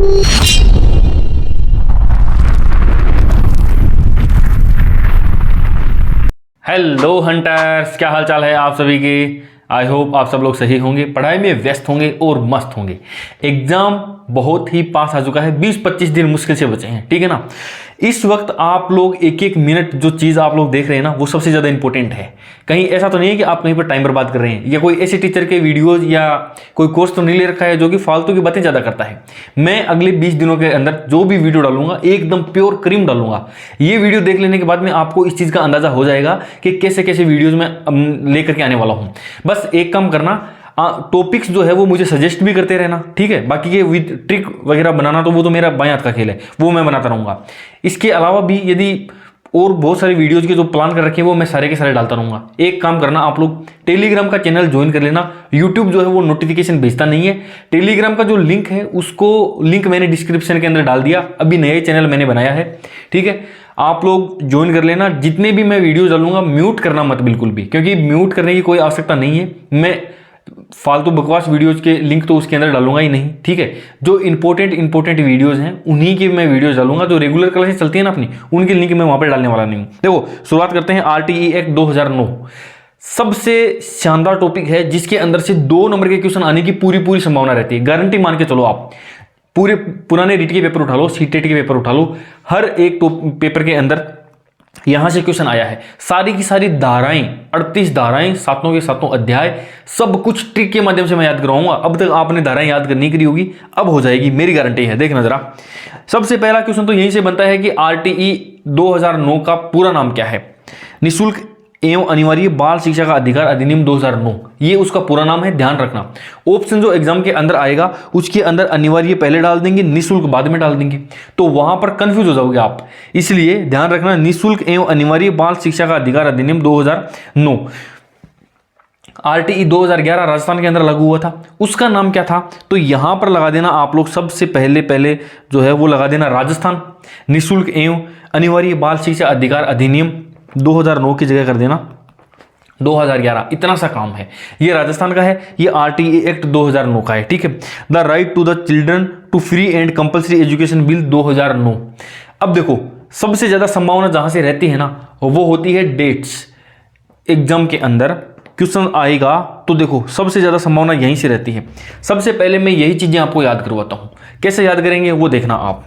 Hello hunters, क्या हाल चाल है आप सभी के। आई होप आप सब लोग सही होंगे, पढ़ाई में व्यस्त होंगे और मस्त होंगे। एग्जाम बहुत ही पास आ चुका है, 20-25 दिन मुश्किल से बचे हैं, ठीक है ना। इस वक्त आप लोग एक एक मिनट जो चीज़ आप लोग देख रहे हैं ना, वो सबसे ज़्यादा इंपॉर्टेंट है। कहीं ऐसा तो नहीं है कि आप कहीं पर टाइम बर्बाद कर रहे हैं, या कोई ऐसे टीचर के वीडियोज या कोई कोर्स तो नहीं ले रखा है जो कि फालतू की बातें ज़्यादा करता है। मैं अगले 20 दिनों के अंदर जो भी वीडियो डालूंगा एकदम प्योर क्रीम डालूंगा। ये वीडियो देख लेने के बाद में आपको इस चीज़ का अंदाजा हो जाएगा कि कैसे कैसे वीडियोज में लेकर के आने वाला हूँ। बस एक काम करना, टॉपिक्स जो है वो मुझे सजेस्ट भी करते रहना, ठीक है। बाकी के विद ट्रिक वगैरह बनाना तो वो तो मेरा बाएं हाथ का खेल है, वो मैं बनाता रहूँगा। इसके अलावा भी यदि और बहुत सारी वीडियोज के जो प्लान कर रखे हैं वो मैं सारे के सारे डालता रहूँगा। एक काम करना, आप लोग टेलीग्राम का चैनल ज्वाइन कर लेना। यूट्यूब जो है वो नोटिफिकेशन भेजता नहीं है। टेलीग्राम का जो लिंक है उसको लिंक मैंने डिस्क्रिप्शन के अंदर डाल दिया, अभी नया चैनल मैंने बनाया है, ठीक है। आप लोग ज्वाइन कर लेना। जितने भी मैं वीडियो डालूंगा म्यूट करना मत बिल्कुल भी, क्योंकि म्यूट करने की कोई आवश्यकता नहीं है। मैं फालतू बकवास वीडियोज के लिंक तो उसके अंदर डालूंगा ही नहीं, ठीक है। जो इंपॉर्टेंट वीडियोज हैं उन्हीं की मैं वीडियोज डालूंगा। जो रेगुलर क्लासेस चलती है ना अपनी, उनके लिंक मैं वहां पर डालने वाला नहीं हूं। देखो, शुरुआत करते हैं। RTE एक्ट 2009 सबसे शानदार टॉपिक है, जिसके अंदर से 2 नंबर के क्वेश्चन आने की पूरी संभावना रहती है। गारंटी मान के चलो, आप पूरे पुराने रीट के पेपर उठा लो, सीटेट के पेपर उठा लो, हर एक पेपर के अंदर यहां से क्वेश्चन आया है। सारी की सारी धाराएं, 38 धाराएं, सातों के सातों अध्याय, सब कुछ ट्रिक के माध्यम से मैं याद करवाऊंगा। अब तक आपने धाराएं याद करनी करी होगी, अब हो जाएगी, मेरी गारंटी है। देखना जरा, सबसे पहला क्वेश्चन तो यहीं से बनता है कि RTE 2009 का पूरा नाम क्या है। निःशुल्क एवं अनिवार्य बाल शिक्षा का अधिकार अधिनियम 2009, ये उसका पूरा नाम है, ध्यान रखना। ऑप्शन जो एग्जाम के अंदर आएगा उसके अंदर अनिवार्य पहले डाल देंगे, निःशुल्क बाद में डाल देंगे, तो वहां पर कंफ्यूज हो जाओगे आप। इसलिए ध्यान रखना, निःशुल्क एवं अनिवार्य बाल शिक्षा का अधिकार अधिनियम 2009। RTE 2011 राजस्थान के अंदर लागू हुआ था, उसका नाम क्या था, तो यहां पर लगा देना आप लोग सबसे पहले जो है वो लगा देना राजस्थान। निःशुल्क एवं अनिवार्य बाल शिक्षा अधिकार अधिनियम 2009 की जगह कर देना 2011, इतना सा काम है। ये राजस्थान का है, ये RTE एक्ट 2009 का है, ठीक है। The right to the children to free and compulsory education bill 2009। अब देखो, सबसे ज्यादा संभावना जहां से रहती है ना, वो होती है डेट्स। एग्जाम के अंदर क्वेश्चन आएगा तो देखो सबसे ज्यादा संभावना यहीं से रहती है। सबसे पहले मैं यही चीजें आपको याद करवाता हूं, कैसे याद करेंगे वो देखना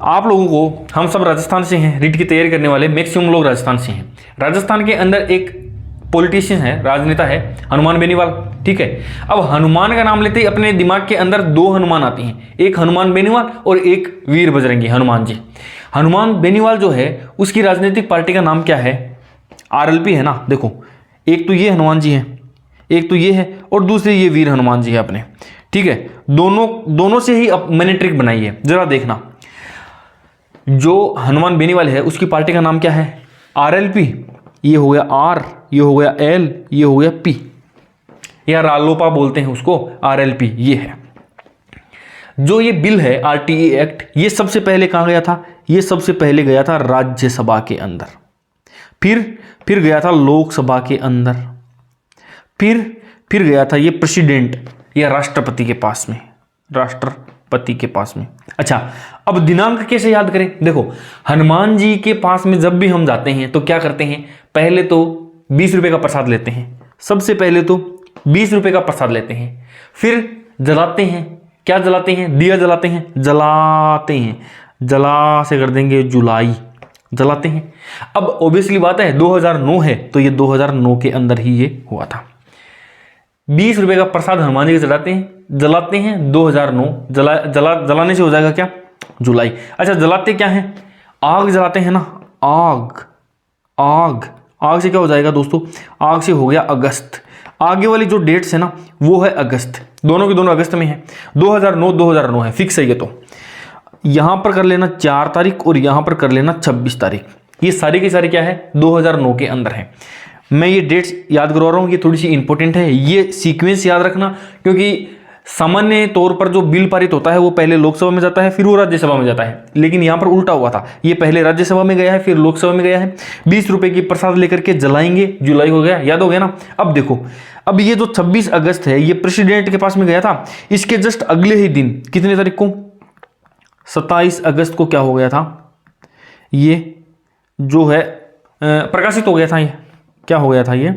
आप लोगों को। हम सब राजस्थान से हैं, रीट की तैयारी करने वाले मैक्सिमम लोग राजस्थान से हैं। राजस्थान के अंदर एक पॉलिटिशियन है, राजनेता है, हनुमान बेनीवाल, ठीक है। अब हनुमान का नाम लेते ही अपने दिमाग के अंदर 2 हनुमान आती हैं, एक हनुमान बेनीवाल और एक वीर बजरंगी हनुमान जी। हनुमान बेनीवाल जो है उसकी राजनीतिक पार्टी का नाम क्या है, RLP है ना। देखो, एक तो ये हनुमान जी है, एक तो ये है, और दूसरे ये वीर हनुमान जी है अपने, ठीक है। दोनों से ही मैंने ट्रिक बनाई है, जरा देखना। जो हनुमान बेनीवाल है उसकी पार्टी का नाम क्या है, RLP, ये हो गया R, ये हो गया L, ये हो गया P, या रालोपा बोलते हैं उसको, RLP ये है। जो ये बिल है RTE एक्ट, ये सबसे पहले कहां गया था, ये सबसे पहले गया था राज्यसभा के अंदर, फिर गया था लोकसभा के अंदर, फिर गया था ये प्रेसिडेंट या राष्ट्रपति के पास में, राष्ट्रपति के पास में। अच्छा, अब दिनांक कैसे याद करें। देखो, हनुमान जी के पास में जब भी हम जाते हैं तो क्या करते हैं, पहले तो 20 रुपए का प्रसाद लेते हैं। सबसे पहले तो 20 रुपए का प्रसाद लेते हैं, फिर जलाते हैं। क्या जलाते हैं, दिया जलाते हैं, जला से कर देंगे जुलाई, जलाते हैं। अब ऑब्वियसली बात है 2009 है, तो ये 2009 के अंदर ही ये हुआ था। 20 रुपए का प्रसाद हनुमान जी के जलाते हैं 2009। जलाने से हो जाएगा क्या, जुलाई। अच्छा, जलाते क्या है, आग जलाते हैं ना, आग से क्या हो जाएगा दोस्तों, आग से हो गया अगस्त। आगे वाली जो डेट्स है ना वो है अगस्त, दोनों के दोनों अगस्त में है। 2009 है, फिक्स है ये। तो यहां पर कर लेना 4 तारीख और यहां पर कर लेना 26 तारीख। ये सारे के सारे क्या है, 2009 के अंदर है। मैं ये डेट्स याद करवा रहा हूं, ये थोड़ी सी इंपॉर्टेंट है, ये सीक्वेंस याद रखना, क्योंकि सामान्य तौर पर जो बिल पारित होता है वो पहले लोकसभा में जाता है, फिर वो राज्यसभा में जाता है। लेकिन यहां पर उल्टा हुआ था, ये पहले राज्यसभा में गया है, फिर लोकसभा में गया है। 20 रुपए की प्रसाद लेकर के जलाएंगे, जुलाई हो गया, याद हो गया ना। अब देखो, अब ये जो 26 अगस्त है ये प्रेसिडेंट के पास में गया था, इसके जस्ट अगले ही दिन, कितने तारीख को, 27 अगस्त को क्या हो गया था, ये जो है प्रकाशित हो गया था। ये क्या हो गया था, ये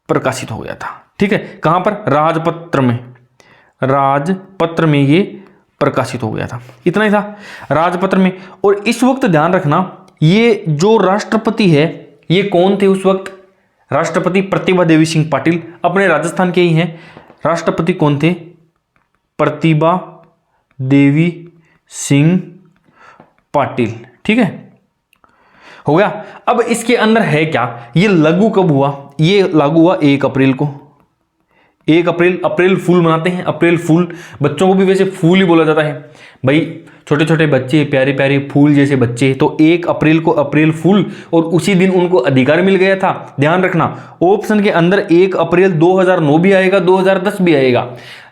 प्रकाशित हो गया था। ठीक है, कहां पर, राजपत्र में, राजपत्र में ये प्रकाशित हो गया था। इतना ही था, राजपत्र में। और इस वक्त ध्यान रखना, ये जो राष्ट्रपति है ये कौन थे उस वक्त, राष्ट्रपति प्रतिभा देवी सिंह पाटिल, अपने राजस्थान के ही हैं। राष्ट्रपति कौन थे, प्रतिभा देवी सिंह पाटिल। ठीक है, हो गया। अब इसके अंदर है क्या, ये लागू कब हुआ, ये लागू हुआ 1 अप्रैल को। 1 अप्रैल, अप्रैल फूल मनाते हैं, अप्रैल फूल, बच्चों को भी वैसे फूल ही बोला जाता है भाई, छोटे छोटे बच्चे, प्यारे प्यारे फूल जैसे बच्चे, तो 1 अप्रैल को अप्रैल फूल, और उसी दिन उनको अधिकार मिल गया था। ध्यान रखना, ऑप्शन के अंदर 1 अप्रैल 2009 भी आएगा, 2010 भी आएगा।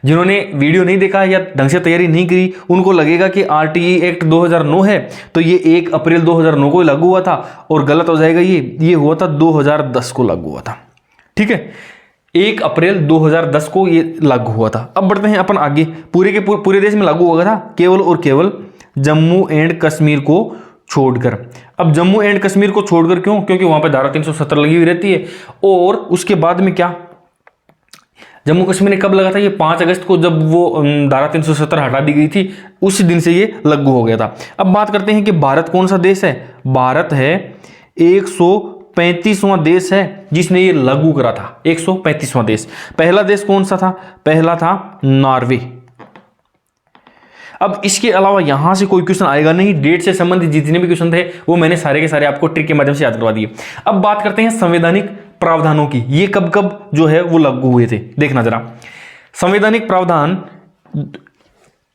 जिन्होंने वीडियो नहीं देखा या ढंग से तैयारी नहीं करी, उनको लगेगा कि आरटीई एक्ट 2009 है तो ये 1 अप्रैल 2009 को लागू हुआ था, और गलत हो जाएगा। ये हुआ था 2010 को लागू हुआ था। ठीक है, 1 अप्रैल 2010 को ये लागू हुआ था। अब बढ़ते हैं अपन आगे, पूरे के पूरे देश में लागू हुआ था, केवल और केवल जम्मू एंड कश्मीर को छोड़कर। अब जम्मू एंड कश्मीर को छोड़कर क्यों, क्योंकि वहां पे धारा 370 लगी हुई रहती है। और उसके बाद में क्या, जम्मू कश्मीर ने कब लगा था, ये 5 अगस्त को, जब वो धारा 370 हटा दी गई थी, उसी दिन से ये लागू हो गया था। अब बात करते हैं कि भारत कौन सा देश है। भारत है 135वां देश है जिसने ये लागू करा था, 135वां देश। पहला देश कौन सा था, पहला था नॉर्वे। अब इसके अलावा यहां से कोई क्वेश्चन आएगा नहीं, डेट से संबंधित जितने भी क्वेश्चन थे वो मैंने सारे के सारे आपको ट्रिक के माध्यम से याद करवा दिए। अब बात करते हैं संवैधानिक प्रावधानों की, ये कब कब जो है वो लागू हुए थे, देखना जरा। संवैधानिक प्रावधान,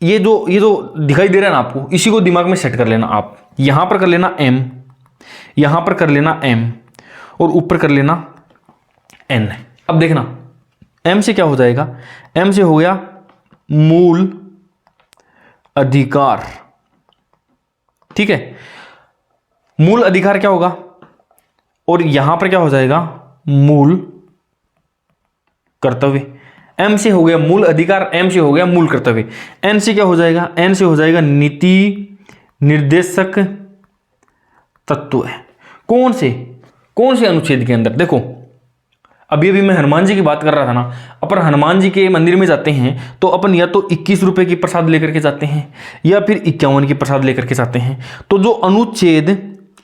ये जो दिखाई दे रहा है ना आपको, इसी को दिमाग में सेट कर लेना आप। यहां पर कर लेना M, यहां पर कर लेना M, और ऊपर कर लेना N। अब देखना M से क्या हो जाएगा, M से हो गया मूल अधिकार। ठीक है, मूल अधिकार क्या होगा, और यहां पर क्या हो जाएगा, मूल कर्तव्य। M से हो गया मूल अधिकार, M से हो गया मूल कर्तव्य। N से क्या हो जाएगा, N से हो जाएगा नीति निर्देशक तत्व है। कौन से अनुच्छेद के अंदर, देखो अभी मैं हनुमान जी की बात कर रहा था ना, अपन हनुमान जी के मंदिर में जाते हैं तो अपन या तो 21 रुपए की प्रसाद लेकर के जाते हैं या फिर 51 की प्रसाद लेकर के जाते हैं। तो जो अनुच्छेद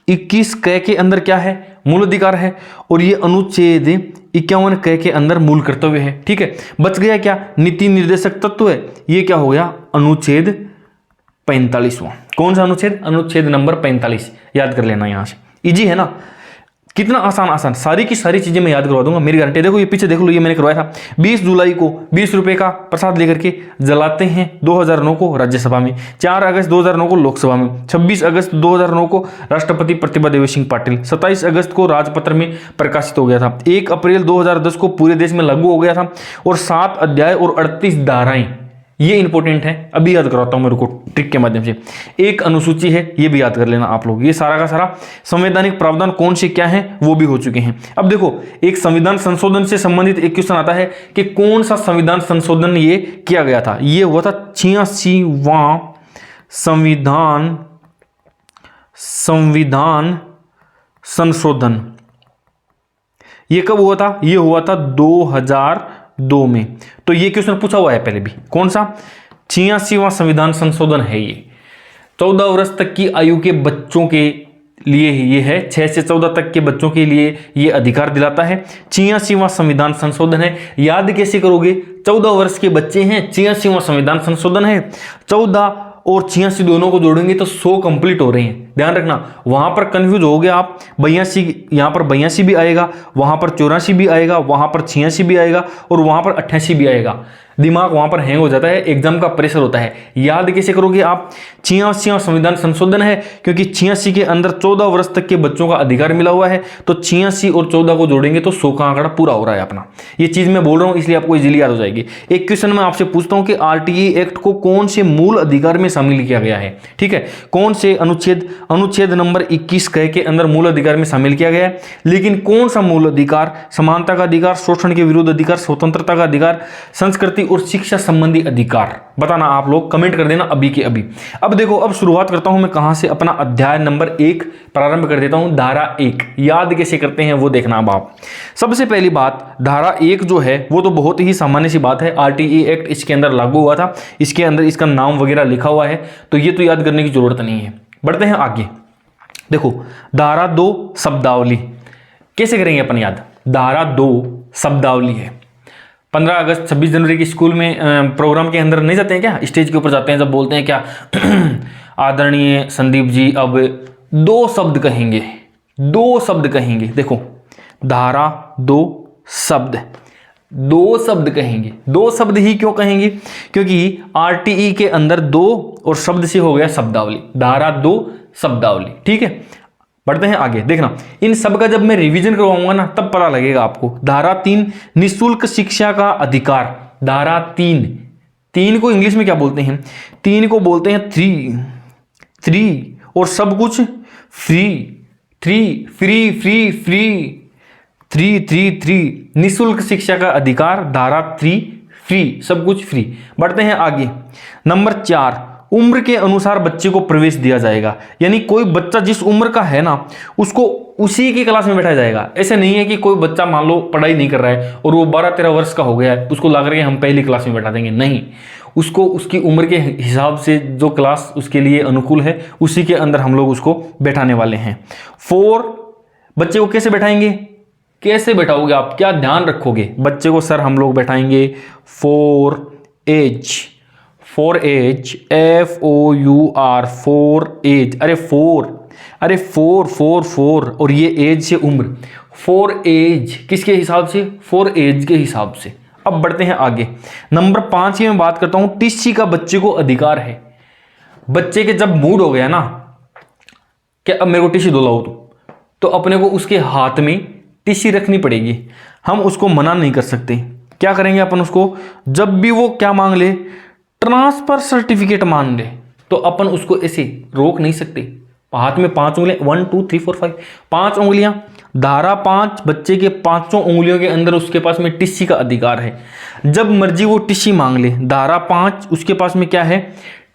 21 क के अंदर क्या है, मूल अधिकार है, और ये अनुच्छेद 51 क के अंदर मूल कर्तव्य है। ठीक है, बच गया क्या, नीति निर्देशक तत्व है, ये क्या हो गया, अनुच्छेद 45वां। कौन सा अनुच्छेद, अनुच्छेद नंबर 45, याद कर लेना। यहां से इजी है ना, कितना आसान, सारी की सारी चीजें मैं याद करवा दूंगा, मेरी गारंटी। देखो ये पीछे देख लो, ये मैंने करवाया था। 20 जुलाई को 20 रुपए का प्रसाद लेकर के जलाते हैं 2009 को राज्यसभा में, 4 अगस्त 2009 को लोकसभा में, 26 अगस्त 2009 को राष्ट्रपति प्रतिभा देवी सिंह पाटिल, 27 अगस्त को राजपत्र में प्रकाशित हो गया था, 1 अप्रैल 2010 को पूरे देश में लागू हो गया था, और 7 अध्याय और 38 धाराएं, ये इंपॉर्टेंट है। अभी याद करवाता हूं मेरे को ट्रिक के माध्यम से। एक अनुसूची है, ये भी याद कर लेना आप लोग। ये सारा का सारा संवैधानिक प्रावधान कौन से क्या है वो भी हो चुके हैं। अब देखो, एक संविधान संशोधन से संबंधित एक क्वेश्चन आता है कि कौन सा संविधान संशोधन ये किया गया था। ये हुआ था 86वां संविधान संशोधन। ये कब हुआ था, ये हुआ था 2002 में। तो ये क्वेश्चन पूछा हुआ है पहले भी, कौन सा, 86वां संविधान संशोधन है ये। 14 वर्ष तक की आयु के बच्चों के लिए ये है, 6 से 14 तक के बच्चों के लिए ये अधिकार दिलाता है। 86वां संविधान संशोधन है। याद कैसे करोगे, 14 वर्ष के बच्चे हैं, 86वां संविधान संशोधन है, 14 और 86 दोनों को जोड़ेंगे तो 100 कंप्लीट हो रहे हैं। ध्यान रखना, वहां पर कंफ्यूज हो गया आप, 82, यहां पर 82 भी आएगा, वहां पर 84 भी आएगा, वहां पर 86 भी आएगा, और वहां पर 88 भी आएगा। दिमाग वहां पर हैंग हो जाता है, एग्जाम का प्रेशर होता है। याद कैसे करोगे आप, 86वां संविधान संशोधन है, क्योंकि 86 के अंदर 14 वर्ष तक के बच्चों का अधिकार मिला हुआ है, तो 86 और 14 को जोड़ेंगे तो 100 का आंकड़ा पूरा हो रहा है अपना। ये चीज मैं बोल रहा हूं इसलिए आपको इजीली याद हो जाएगी। एक क्वेश्चन मैं आपसे पूछता हूं कि आरटीई एक्ट को कौन से मूल अधिकार में शामिल किया गया है। ठीक है, कौन से अनुच्छेद नंबर 21 के अंदर मूल अधिकार में शामिल किया गया है। लेकिन कौन सा मूल अधिकार, समानता का अधिकार, शोषण के विरुद्ध अधिकार, स्वतंत्रता का अधिकार, संस्कृति संपत्ति और शिक्षा संबंधी अधिकार। बताना आप लोग, कमेंट कर देना अभी के अभी। अब देखो, अब शुरुआत करता हूं मैं कहां से, अपना अध्याय नंबर 1 प्रारंभ कर देता हूं। धारा 1 याद कैसे करते हैं वो देखना। अब आप सबसे पहली बात, धारा 1 जो है वो तो बहुत ही सामान्य सी बात है, आरटीई एक्ट इसके अंदर लागू हुआ था, इसके अंदर इसका नाम वगैरह लिखा हुआ है, तो ये तो याद करने की जरूरत नहीं है। बढ़ते हैं आगे। देखो, धारा 2 शब्दावली कैसे करेंगे अपन याद। धारा 2 शब्दावली है। 15 अगस्त 26 जनवरी के स्कूल में प्रोग्राम के अंदर नहीं जाते हैं क्या, स्टेज के ऊपर जाते हैं, जब बोलते हैं क्या आदरणीय संदीप जी अब 2 शब्द कहेंगे, 2 शब्द कहेंगे। देखो, धारा 2 शब्द, 2 शब्द कहेंगे। 2 शब्द ही क्यों कहेंगे, क्योंकि आरटीई के अंदर 2 और शब्द से हो गया शब्दावली। धारा 2 शब्दावली, ठीक है। बढ़ते हैं आगे। देखना, इन सब का जब मैं रिवीजन करवाऊंगा ना तब पता लगेगा आपको। धारा 3 निःशुल्क शिक्षा का अधिकार। धारा 3 को इंग्लिश में क्या बोलते हैं, 3 को बोलते हैं 3 और सब कुछ फ्री, 3 निःशुल्क शिक्षा का अधिकार। धारा 3 फ्री, सब कुछ फ्री। बढ़ते हैं आगे। नंबर 4, उम्र के अनुसार बच्चे को प्रवेश दिया जाएगा। यानी कोई बच्चा जिस उम्र का है ना उसको उसी की क्लास में बैठाया जाएगा। ऐसे नहीं है कि कोई बच्चा मान लो पढ़ाई नहीं कर रहा है और वो 12-13 वर्ष का हो गया है, उसको लग रहा है हम पहली क्लास में बैठा देंगे। नहीं, उसको उसकी उम्र के हिसाब से जो क्लास उसके लिए अनुकूल है उसी के अंदर हम लोग उसको बैठाने वाले हैं। 4, बच्चे को कैसे बैठाएंगे, कैसे बैठाओगे आप, क्या ध्यान रखोगे। बच्चे को सर हम लोग बैठाएंगे four age, four age, FOUR, four age. अरे फोर और ये एज से उम्र, फॉर एज किसके हिसाब से, फॉर एज के हिसाब से। अब बढ़ते हैं आगे। नंबर 5 की मैं बात करता हूं, टीसी का बच्चे को अधिकार है। बच्चे के जब मूड हो गया ना कि अब मेरे को टीसी दिलाओ तो अपने को उसके हाथ में टीसी रखनी पड़ेगी। हम उसको मना नहीं कर सकते। क्या करेंगे अपन उसको, जब भी वो क्या मांग ले, ट्रांसफर सर्टिफिकेट मांग ले, तो अपन उसको ऐसे रोक नहीं सकते। हाथ में 5 उंगलियां, 1 2 3 4 5, 5 उंगलियां। धारा 5 बच्चे के 5 उंगलियों के अंदर उसके पास में टिश्सी का अधिकार है। जब मर्जी वो टिश्सी मांग ले, धारा 5 उसके पास में क्या है,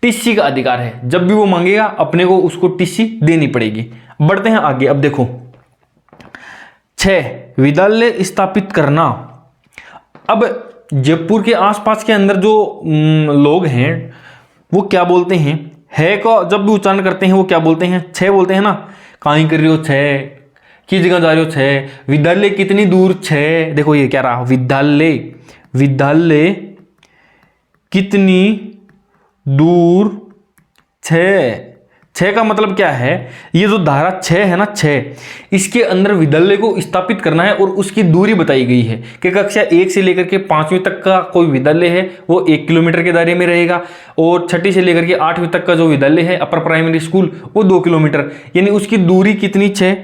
टिश्सी का अधिकार है। जब भी वो मांगेगा अपने को उसको टिश्सी देनी पड़ेगी। बढ़ते हैं आगे। अब देखो, 6 विद्यालय स्थापित करना। अब जयपुर के आसपास के अंदर जो लोग हैं वो क्या बोलते हैं, है को जब भी उच्चारण करते हैं वो क्या बोलते हैं, 6 बोलते हैं ना। कहीं कर रही हो 6, किस जगह जा रही हो 6, विद्यालय कितनी दूर 6। देखो ये क्या रहा, विद्यालय कितनी दूर 6 का मतलब क्या है, ये जो धारा 6 है ना, 6 इसके अंदर विद्यालय को स्थापित करना है और उसकी दूरी बताई गई है कि कक्षा 1 से लेकर के 5वीं तक का कोई विद्यालय है वो 1 किलोमीटर के दायरे में रहेगा और 6ठी से लेकर के 8वीं तक का जो विद्यालय है अपर प्राइमरी स्कूल वो 2 किलोमीटर। यानी उसकी दूरी कितनी 6,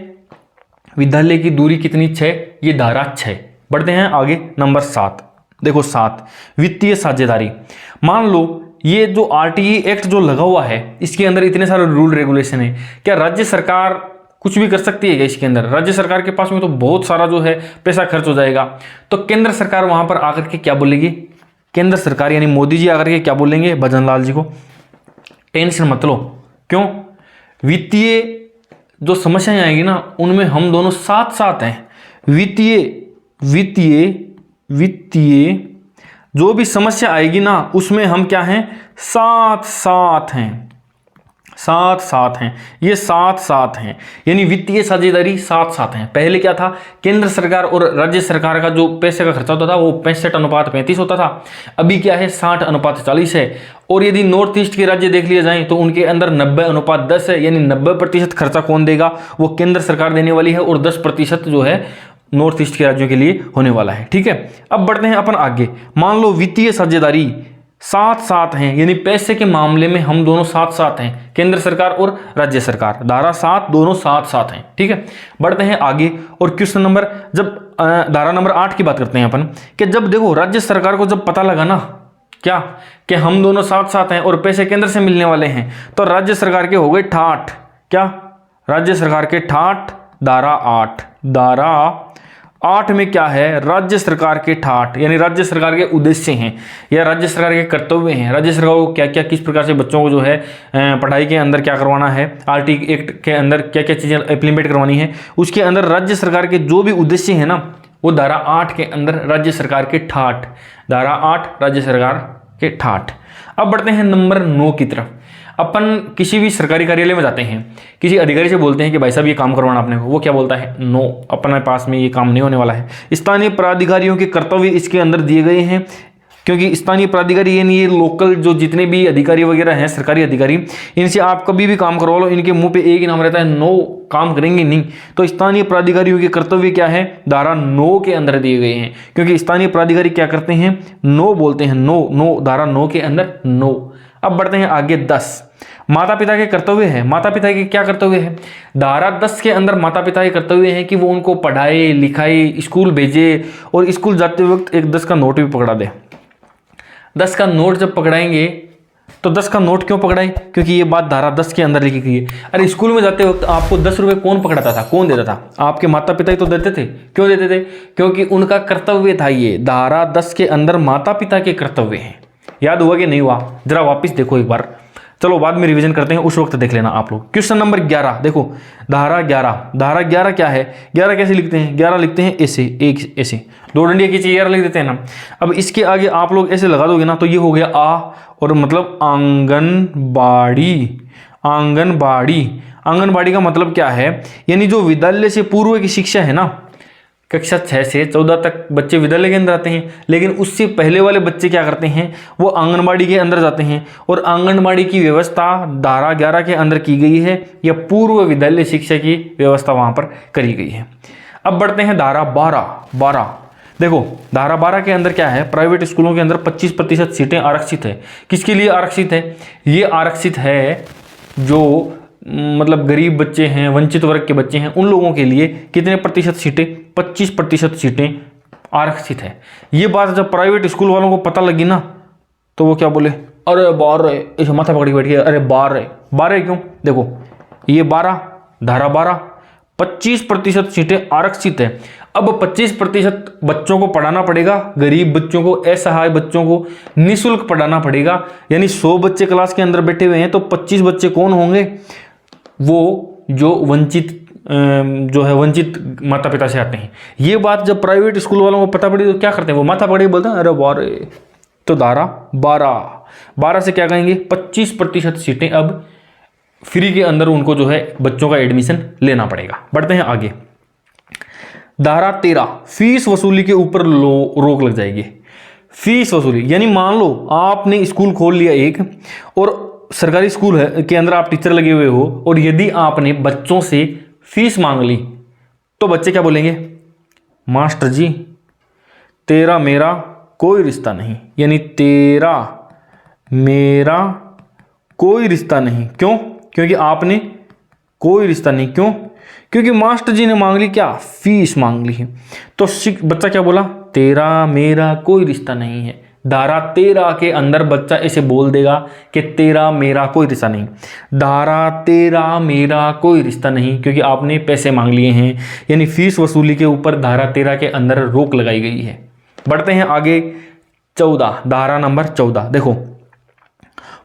विद्यालय की दूरी कितनी 6, ये धारा 6। बढ़ते हैं आगे। नंबर 7, देखो 7 वित्तीय साझेदारी। मान लो ये जो आरटीई एक्ट जो लगा हुआ है इसके अंदर इतने सारे रूल रेगुलेशन है, क्या राज्य सरकार कुछ भी कर सकती है क्या इसके अंदर? राज्य सरकार के पास में तो बहुत सारा जो है पैसा खर्च हो जाएगा। तो केंद्र सरकार वहां पर आकर के क्या बोलेगी, केंद्र सरकार यानी मोदी जी आकर के क्या बोलेंगे भजन लाल जी को, टेंशन मत लो। क्यों, वित्तीय जो समस्याएं आएगी ना उनमें हम दोनों साथ साथ हैं। वित्तीय जो भी समस्या आएगी ना उसमें हम क्या हैं, साथ साथ हैं। ये साथ हैं यानी वित्तीय साझेदारी साथ हैं। पहले क्या था, केंद्र सरकार और राज्य सरकार का जो पैसे का खर्चा होता था वो 65:35 होता था। अभी क्या है 60:40 है। और यदि नॉर्थ ईस्ट के राज्य देख लिए जाएं तो उनके अंदर 90:10 है। यानी 90% खर्चा कौन देगा, वो केंद्र सरकार देने वाली है और 10% जो है नॉर्थ ईस्ट के राज्यों के लिए होने वाला है। ठीक है, अब बढ़ते हैं अपन आगे। मान लो वित्तीय साझेदारी साथ हैं यानी पैसे के मामले में हम दोनों साथ हैं, केंद्र सरकार और राज्य सरकार। धारा 7 दोनों साथ हैं। ठीक है, बढ़ते हैं आगे। और क्वेश्चन नंबर, जब धारा नंबर 8 की बात करते हैं अपन कि जब देखो राज्य सरकार को जब पता लगा ना क्या कि हम दोनों साथ हैं और पैसे केंद्र से मिलने वाले हैं तो राज्य सरकार के हो गए ठाठ। क्या, राज्य सरकार के ठाठ। धारा 8 में क्या है, राज्य सरकार के ठाठ यानी राज्य सरकार के उद्देश्य हैं या राज्य सरकार के कर्तव्य हैं। राज्य सरकार को क्या क्या किस प्रकार से बच्चों को जो है पढ़ाई के अंदर क्या करवाना है, आरटी एक्ट के अंदर क्या क्या चीज़ें इम्प्लीमेंट करवानी है, उसके अंदर राज्य सरकार के जो भी उद्देश्य हैं ना, वो धारा 8 के अंदर राज्य सरकार के ठाठ, धारा 8 राज्य सरकार के ठाठ। अब बढ़ते हैं नंबर 9 की तरफ। अपन किसी भी सरकारी कार्यालय में जाते हैं, किसी अधिकारी से बोलते हैं कि भाई साहब ये काम करवाना आपने, वो क्या बोलता है, नो, अपने पास में ये काम नहीं होने वाला है। स्थानीय प्राधिकारियों के कर्तव्य इसके अंदर दिए गए हैं, क्योंकि स्थानीय प्राधिकारी यानी ये लोकल जो जितने भी अधिकारी वगैरह हैं, सरकारी अधिकारी, इनसे आप कभी भी काम करवा लो, इनके मुंह पे एक ही नाम रहता है, नो, काम करेंगे नहीं। तो स्थानीय प्राधिकारियों के कर्तव्य क्या है, धारा 9 के अंदर दिए गए हैं, क्योंकि स्थानीय प्राधिकारी क्या करते हैं, नो बोलते हैं, नो नो, धारा 9 के अंदर नो। अब बढ़ते हैं आगे 10। माता पिता के कर्तव्य है। माता पिता के क्या कर्तव्य है, धारा 10 के अंदर माता पिता के कर्तव्य है कि वो उनको पढ़ाए लिखाए, स्कूल भेजे और स्कूल जाते वक्त एक 10 का नोट भी पकड़ा दे। 10 का नोट जब पकड़ाएंगे तो 10 का नोट क्यों पकड़ाए, क्योंकि ये बात धारा 10 के अंदर लिखी गई है। अरे स्कूल में जाते वक्त आपको 10 रुपये कौन पकड़ाता था, कौन देता था, आपके माता पिता ही तो देते थे। क्यों देते थे, क्योंकि उनका कर्तव्य था। ये धारा 10 के अंदर माता पिता के कर्तव्य हैं। याद हुआ कि नहीं हुआ, जरा वापिस देखो एक बार, चलो बाद में रिवीजन करते हैं, उस वक्त देख लेना आप लोग। क्वेश्चन नंबर 11 देखो, धारा 11। धारा 11 क्या है, 11 कैसे लिखते हैं, 11 लिखते हैं ऐसे, एक ऐसे, 2 डंडियां खींची 11 लिख देते हैं ना। अब इसके आगे आप लोग ऐसे लगा दोगे ना, तो ये हो गया आ, और मतलब आंगनबाड़ी। आंगनबाड़ी, आंगनबाड़ी का मतलब क्या है, यानी जो विद्यालय से पूर्व की शिक्षा है ना, कक्षा 6 से 14 तक बच्चे विद्यालय के अंदर आते हैं, लेकिन उससे पहले वाले बच्चे क्या करते हैं, वो आंगनबाड़ी के अंदर जाते हैं। और आंगनबाड़ी की व्यवस्था धारा 11 के अंदर की गई है, या पूर्व विद्यालय शिक्षा की व्यवस्था वहां पर करी गई है। अब बढ़ते हैं धारा 12। देखो धारा 12 के अंदर क्या है, प्राइवेट स्कूलों के अंदर 25% सीटें आरक्षित है। किसके लिए आरक्षित है, ये आरक्षित है जो मतलब गरीब बच्चे हैं, वंचित वर्ग के बच्चे हैं, उन लोगों के लिए कितने प्रतिशत सीटें, 25% सीटें आरक्षित है। ये बात जब प्राइवेट स्कूल वालों को पता लगी ना, तो वो क्या बोले, अरे 12, इसे माथा पकड़ी बैठ गया, अरे 12 क्यों, देखो ये 12, धारा 12, 25% सीटें आरक्षित है। अब 25% बच्चों को पढ़ाना पड़ेगा, गरीब बच्चों को, असहाय बच्चों को निःशुल्क पढ़ाना पड़ेगा। यानी 100 बच्चे क्लास के अंदर बैठे हुए हैं, तो 25 बच्चे कौन होंगे, वो जो वंचित माता पिता से आते हैं। ये बात जब प्राइवेट स्कूल वालों को पता पड़ी तो क्या करते हैं, वो माथा पकड़ी बोलते हैं अरे 12। तो धारा 12 से क्या कहेंगे, 25% सीटें अब फ्री के अंदर उनको जो है बच्चों का एडमिशन लेना पड़ेगा। बढ़ते हैं आगे, धारा 13, फीस वसूली के ऊपर रोक लग जाएगी। फीस वसूली यानी मान लो आपने स्कूल खोल लिया एक, और सरकारी स्कूल है के अंदर आप टीचर लगे हुए हो, और यदि आपने बच्चों से फीस मांग ली, तो बच्चे क्या बोलेंगे, मास्टर जी तेरा मेरा कोई रिश्ता नहीं, यानी तेरा मेरा कोई रिश्ता नहीं। क्यों, क्योंकि आपने कोई रिश्ता नहीं, क्यों, क्योंकि मास्टर जी ने मांग ली क्या, फीस मांग ली है। तो बच्चा क्या बोला, तेरा मेरा कोई रिश्ता नहीं है। धारा 13 के अंदर बच्चा ऐसे बोल देगा कि तेरा मेरा कोई रिश्ता नहीं, धारा 13 मेरा कोई रिश्ता नहीं, क्योंकि आपने पैसे मांग लिए हैं, यानी फीस वसूली के ऊपर धारा 13 के अंदर रोक लगाई गई है। बढ़ते हैं आगे 14, धारा नंबर 14। देखो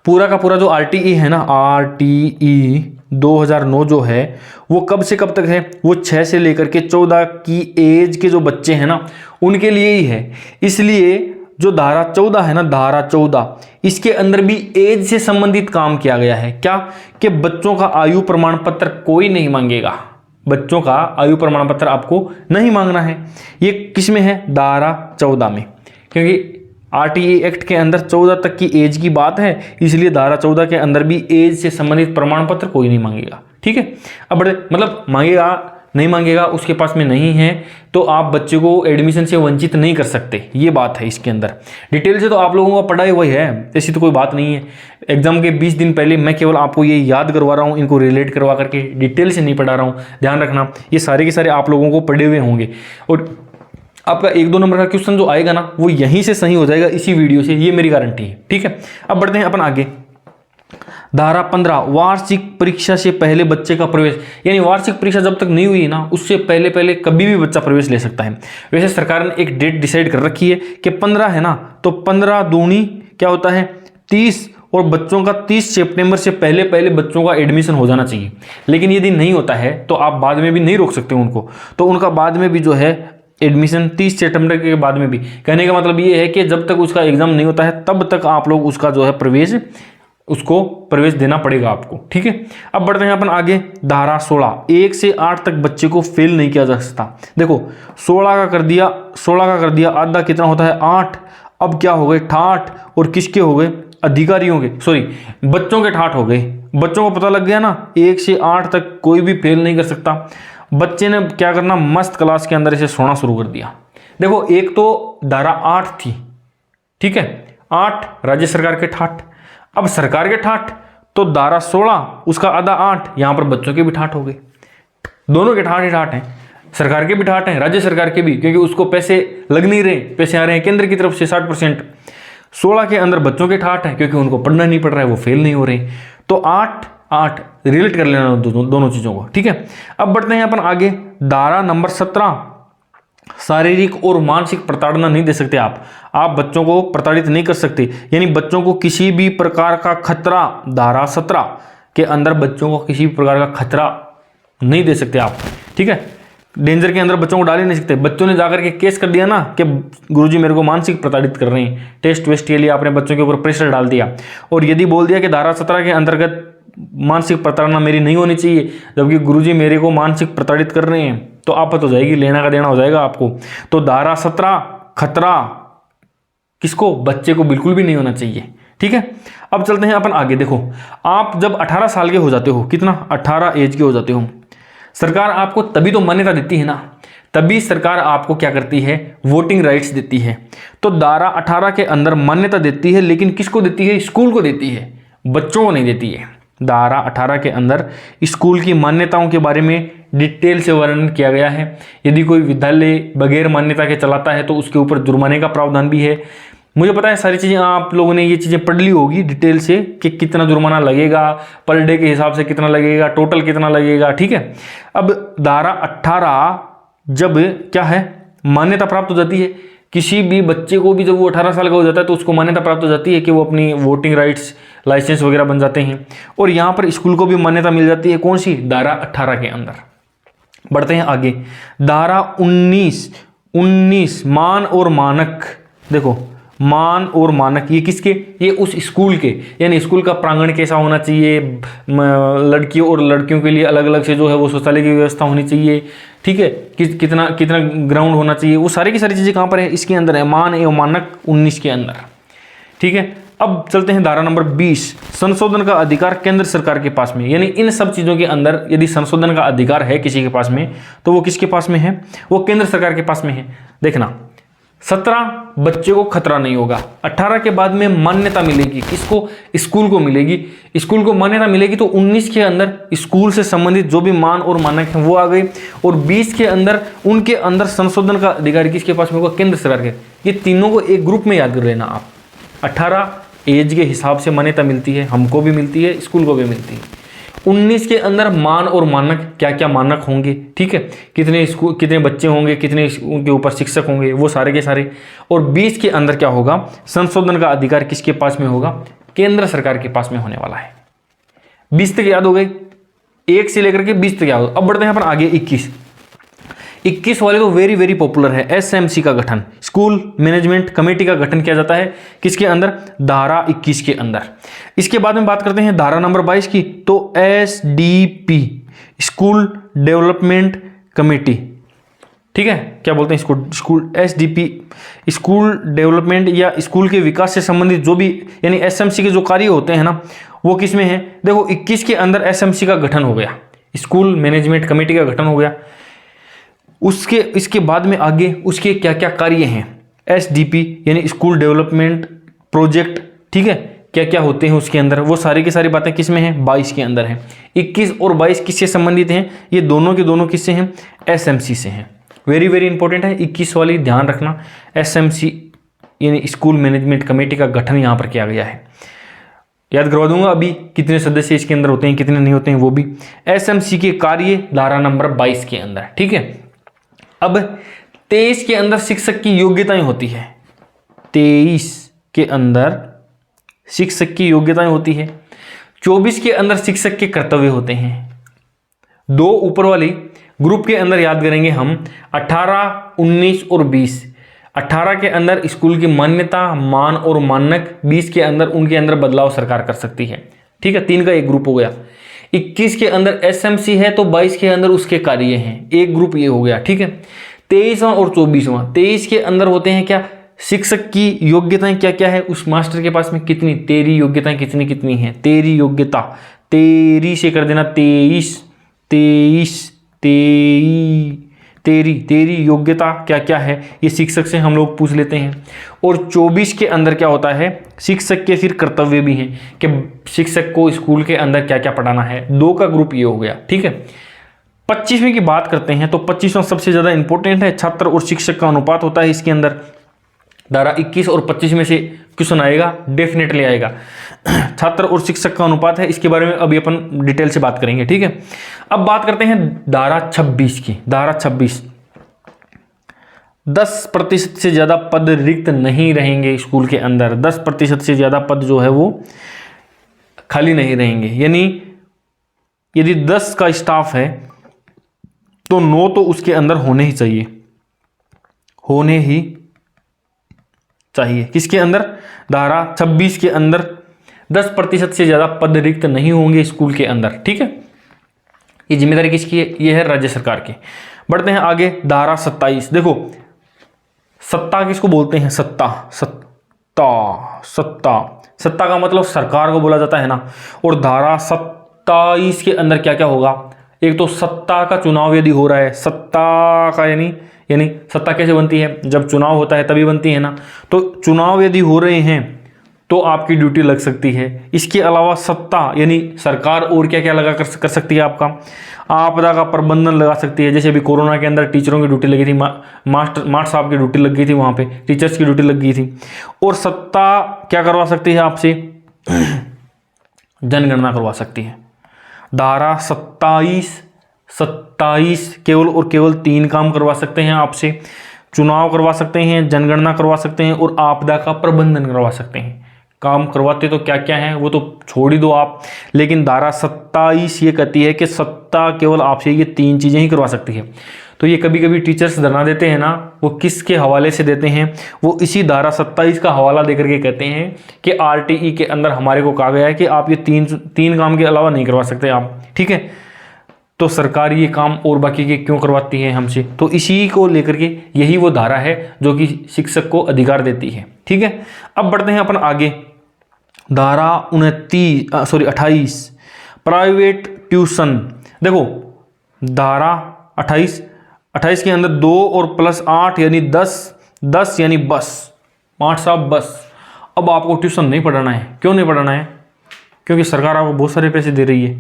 पूरा का पूरा जो आरटीई है ना, आरटीई 2009 जो है, वो कब से कब तक है, वो 6 से लेकर के 14 की एज के जो बच्चे हैं ना, उनके लिए ही है। इसलिए जो धारा 14 है ना, धारा 14, इसके अंदर भी एज से संबंधित काम किया गया है। क्या, कि बच्चों का आयु प्रमाण पत्र कोई नहीं मांगेगा, बच्चों का आयु प्रमाण पत्र आपको नहीं मांगना है। ये किस में है, धारा 14 में, क्योंकि आरटीई एक्ट के अंदर 14 तक की एज की बात है, इसलिए धारा 14 के अंदर भी एज से संबंधित प्रमाण पत्र कोई नहीं मांगेगा। ठीक है, अब बड़े मतलब मांगेगा नहीं मांगेगा, उसके पास में नहीं है तो आप बच्चे को एडमिशन से वंचित नहीं कर सकते, ये बात है इसके अंदर। डिटेल से तो आप लोगों का पढ़ाई वही है, ऐसी तो कोई बात नहीं है। एग्जाम के 20 दिन पहले मैं केवल आपको ये याद करवा रहा हूँ, इनको रिलेट करवा करके, डिटेल से नहीं पढ़ा रहा हूँ। ध्यान रखना, ये सारे के सारे आप लोगों को पढ़े हुए होंगे, और आपका 1-2 नंबर का क्वेश्चन जो आएगा ना, वो यहीं से सही हो जाएगा, इसी वीडियो से, ये मेरी गारंटी है। ठीक है, अब बढ़ते हैं अपन आगे। धारा 15 वार्षिक परीक्षा से पहले बच्चे का प्रवेश, यानी वार्षिक परीक्षा जब तक नहीं हुई ना उससे पहले पहले कभी भी बच्चा प्रवेश ले सकता है। वैसे सरकार ने एक डेट डिसाइड कर रखी है कि 15 है ना, तो 15 दूनी क्या होता है 30, और बच्चों का 30 सितंबर से पहले पहले बच्चों का एडमिशन हो जाना चाहिए। लेकिन यदि नहीं होता है तो आप बाद में भी नहीं रोक सकते उनको, तो उनका बाद में भी जो है एडमिशन 30 सितंबर के बाद में भी। कहने का मतलब ये है कि जब तक उसका एग्जाम नहीं होता है तब तक आप लोग उसका जो है उसको प्रवेश देना पड़ेगा आपको, ठीक है। अब बढ़ते हैं अपन आगे। धारा 16 1 से 8 तक बच्चे को फेल नहीं किया जा सकता। देखो 16 का कर दिया, आधा कितना होता है 8। अब क्या हो गए 68, और किसके हो गए अधिकारियों के, सॉरी बच्चों के 68 हो गए। बच्चों को पता लग गया ना 1 से 8 तक कोई भी फेल नहीं कर सकता। बच्चे ने क्या करना मस्त क्लास के अंदर इसे सोना शुरू कर दिया। देखो एक तो धारा 8 थी, ठीक है, 8 राज्य सरकार के 68, अब सरकार के 68 तो धारा 16 उसका आधा 8, यहां पर बच्चों के भी 68 हो गए। दोनों के 68 हैं, सरकार के भी 68 हैं, राज्य सरकार के भी, क्योंकि उसको पैसे लग नहीं रहे, पैसे आ रहे हैं केंद्र की तरफ से 60%। 16 के अंदर बच्चों के 68 हैं क्योंकि उनको पढ़ना नहीं पड़ रहा है, वो फेल नहीं हो रहे, तो 8 रिलेट कर लेना दोनों चीजों को, ठीक है। अब बढ़ते हैं अपन आगे। धारा नंबर 17 शारीरिक और मानसिक प्रताड़ना नहीं दे सकते आप बच्चों को प्रताड़ित नहीं कर सकते, यानी बच्चों को किसी भी प्रकार का खतरा, धारा 17 के अंदर बच्चों को किसी भी प्रकार का खतरा नहीं दे सकते आप, ठीक है। डेंजर के अंदर बच्चों को डाल ही नहीं सकते। बच्चों ने जाकर के केस कर दिया ना कि गुरुजी मेरे को मानसिक प्रताड़ित कर रहे हैं, टेस्ट वेस्ट के लिए आपने बच्चों के ऊपर प्रेशर डाल दिया, और यदि बोल दिया कि धारा 17 के अंतर्गत मानसिक प्रताड़ना मेरी नहीं होनी चाहिए, जबकि गुरुजी मेरे को मानसिक प्रताड़ित कर रहे हैं, तो आफत हो जाएगी, लेना का देना हो जाएगा आपको। तो धारा 17 खतरा किसको, बच्चे को बिल्कुल भी नहीं होना चाहिए, ठीक है। अब चलते हैं अपन आगे। देखो आप जब 18 साल के हो जाते हो, कितना 18 एज के हो जाते हो, सरकार आपको तभी तो मान्यता देती है ना, तभी सरकार आपको क्या करती है वोटिंग राइट्स देती है। तो धारा 18 के अंदर मान्यता देती है, लेकिन किसको देती है, स्कूल को देती है, बच्चों को नहीं देती है। धारा 18 के अंदर स्कूल की मान्यताओं के बारे में डिटेल से वर्णन किया गया है। यदि कोई विद्यालय बगैर मान्यता के चलाता है तो उसके ऊपर जुर्माने का प्रावधान भी है। मुझे पता है सारी चीज़ें आप लोगों ने ये चीज़ें पढ़ ली होगी डिटेल से कि कितना जुर्माना लगेगा, पर डे के हिसाब से कितना लगेगा, टोटल कितना लगेगा, ठीक है। अब धारा 18 जब क्या है मान्यता प्राप्त हो जाती है, किसी भी बच्चे को भी जब वो 18 साल का हो जाता है तो उसको मान्यता प्राप्त हो जाती है कि वो अपनी वोटिंग राइट्स लाइसेंस वगैरह बन जाते हैं, और यहाँ पर स्कूल को भी मान्यता मिल जाती है। कौन सी, धारा 18 के अंदर। बढ़ते हैं आगे। धारा 19 मान और मानक। देखो मान और मानक ये किसके, ये उस स्कूल के, यानी स्कूल का प्रांगण कैसा होना चाहिए, लड़कियों और लड़कियों के लिए अलग अलग से जो है वो शौचालय की व्यवस्था होनी चाहिए, ठीक है, कितना ग्राउंड होना चाहिए, वो सारी की सारी चीज़ें कहाँ पर है, इसके अंदर है, मान एवं मानक 19 के अंदर, ठीक है। अब चलते हैं धारा नंबर 20 संशोधन का अधिकार केंद्र सरकार के पास में, यानी इन सब चीज़ों के अंदर यदि संशोधन का अधिकार है किसी के पास में तो वो किसके पास में है, वो केंद्र सरकार के पास में है। देखना 17 बच्चे को खतरा नहीं होगा, 18 के बाद में मान्यता मिलेगी, किसको, स्कूल को मिलेगी, स्कूल को मान्यता मिलेगी, तो 19 के अंदर स्कूल से संबंधित जो भी मान और मानक हैं वो आ गए, और 20 के अंदर उनके अंदर संशोधन का अधिकार किसके पास में होगा, केंद्र सरकार के। ये तीनों को एक ग्रुप में याद कर लेना आप। 18 एज के हिसाब से मान्यता मिलती है, हमको भी मिलती है, स्कूल को भी मिलती है। 19 के अंदर मान और मानक, क्या क्या मानक होंगे, ठीक है, कितने स्कूल, कितने बच्चे होंगे, कितने उनके ऊपर शिक्षक होंगे, वो सारे के सारे। और 20 के अंदर क्या होगा, संशोधन का अधिकार किसके पास में होगा, केंद्र सरकार के पास में होने वाला है। 20 तक याद हो गए, 1 से लेकर के 20 तक याद हो। अब बढ़ते हैं अपन आगे 21 वाले तो वेरी वेरी पॉपुलर है। एसएमसी का गठन, स्कूल मैनेजमेंट कमेटी का गठन किया जाता है, किसके अंदर, धारा 21 के अंदर। इसके बाद में बात करते हैं धारा नंबर 22 की, तो एसडीपी स्कूल डेवलपमेंट कमेटी, ठीक है, क्या बोलते हैं इसको, स्कूल एसडीपी स्कूल डेवलपमेंट या स्कूल के विकास से संबंधित जो भी, यानी एसएमसी के जो कार्य होते हैं ना वो किस में है। देखो 21 के अंदर एसएमसी का गठन हो गया, स्कूल मैनेजमेंट कमेटी का गठन हो गया। इसके बाद में आगे उसके क्या क्या कार्य हैं, एसडीपी यानी स्कूल डेवलपमेंट प्रोजेक्ट, ठीक है, क्या क्या होते हैं उसके अंदर, वो सारी की सारी बातें किस में हैं, 22 के अंदर हैं। 21 और 22 किससे संबंधित हैं, ये दोनों के दोनों किससे हैं, एसएमसी से हैं। वेरी वेरी इंपॉर्टेंट है 21 वाली, ध्यान रखना, एसएमसी यानी स्कूल मैनेजमेंट कमेटी का गठन यहाँ पर किया गया है। याद करवा दूंगा अभी कितने सदस्य इसके अंदर होते हैं, कितने नहीं होते हैं वो भी। एसएमसी के कार्य धारा नंबर 22 के अंदर, ठीक है। अब 23 के अंदर शिक्षक की योग्यताएं होती है, 23 के अंदर शिक्षक की योग्यताएं होती है। 24 के अंदर शिक्षक के कर्तव्य होते हैं। दो ऊपर वाली ग्रुप के अंदर याद करेंगे हम 18, 19 और 20। 18 के अंदर स्कूल की मान्यता, मान और मानक, 20 के अंदर उनके अंदर बदलाव सरकार कर सकती है, ठीक है। 3 का एक ग्रुप हो गया। 21 के अंदर एसएमसी है तो 22 के अंदर उसके कार्य हैं, एक ग्रुप ये हो गया, ठीक है। 23वां और 24वां, 23 के अंदर होते हैं क्या, शिक्षक की योग्यताएं क्या क्या है, उस मास्टर के पास में कितनी, तेरी योग्यताएं कितनी कितनी हैं, तेरी योग्यता, तेरी से कर देना 23, 23, तेरी योग्यता क्या क्या है, ये शिक्षक से हम लोग पूछ लेते हैं। और 24 के अंदर क्या होता है, शिक्षक के फिर कर्तव्य भी हैं कि शिक्षक को स्कूल के अंदर क्या क्या पढ़ाना है। 2 का ग्रुप ये हो गया, ठीक है। 25वीं की बात करते हैं तो 25वां सबसे ज़्यादा इंपॉर्टेंट है, छात्र और शिक्षक का अनुपात होता है इसके अंदर। धारा 21 और 25 में से क्वेश्चन आएगा, डेफिनेटली आएगा। छात्र और शिक्षक का अनुपात है, इसके बारे में अभी अपन डिटेल से बात करेंगे, ठीक है। अब बात करते हैं धारा 26 की। धारा 26, 10% से ज्यादा पद रिक्त नहीं रहेंगे स्कूल के अंदर। 10% से ज्यादा पद जो है वो खाली नहीं रहेंगे, यानी यदि 10 का स्टाफ है तो 9 तो उसके अंदर होने ही चाहिए, होने ही चाहिए। किसके अंदर, धारा 26 के अंदर 10% से ज्यादा पद रिक्त नहीं होंगे स्कूल के अंदर, ठीक है। ये जिम्मेदारी किसकी है, ये है राज्य सरकार की। बढ़ते हैं आगे, धारा 27। देखो सत्ता किसको बोलते हैं, सत्ता, सत्ता, सत्ता, सत्ता का मतलब सरकार को बोला जाता है ना। और धारा 27 के अंदर क्या क्या होगा, एक तो सत्ता का चुनाव यदि हो रहा है, सत्ता का यानी सत्ता कैसे बनती है, जब चुनाव होता है तभी बनती है ना। तो चुनाव यदि हो रहे हैं तो आपकी ड्यूटी लग सकती है। इसके अलावा सत्ता यानी सरकार और क्या क्या लगा कर सकती है, आपका आपदा का प्रबंधन लगा सकती है। जैसे अभी कोरोना के अंदर टीचरों की ड्यूटी लगी थी, मास्टर साहब की ड्यूटी लग गई थी, वहाँ पे टीचर्स की ड्यूटी लग गई थी। और सत्ता क्या करवा सकती है आपसे, जनगणना करवा सकती है। धारा 27 केवल और केवल 3 काम करवा सकते हैं आपसे, चुनाव करवा सकते हैं, जनगणना करवा सकते हैं और आपदा का प्रबंधन करवा सकते हैं। काम करवाते तो क्या क्या है वो तो छोड़ ही दो आप, लेकिन धारा 27 ये कहती है कि सत्ता केवल आपसे ये 3 चीजें ही करवा सकती है। तो ये कभी कभी टीचर्स धरना देते हैं ना, वो किसके हवाले से देते हैं, वो इसी धारा 27 का हवाला देकर के कहते हैं कि आरटीई के अंदर हमारे को कहा गया है कि आप ये तीन काम के अलावा नहीं करवा सकते आप, ठीक है। तो सरकार ये काम और बाकी के क्यों करवाती है हमसे, तो इसी को लेकर के यही वो धारा है जो कि शिक्षक को अधिकार देती है, ठीक है। अब बढ़ते हैं अपन आगे, धारा 28 प्राइवेट ट्यूशन। देखो धारा 28 के अंदर 2 और +8 यानी 10 यानी बस, 8 साहब बस। अब आपको ट्यूशन नहीं पढ़ाना है, क्यों नहीं पढ़ाना है, क्योंकि सरकार आपको बहुत सारे पैसे दे रही है,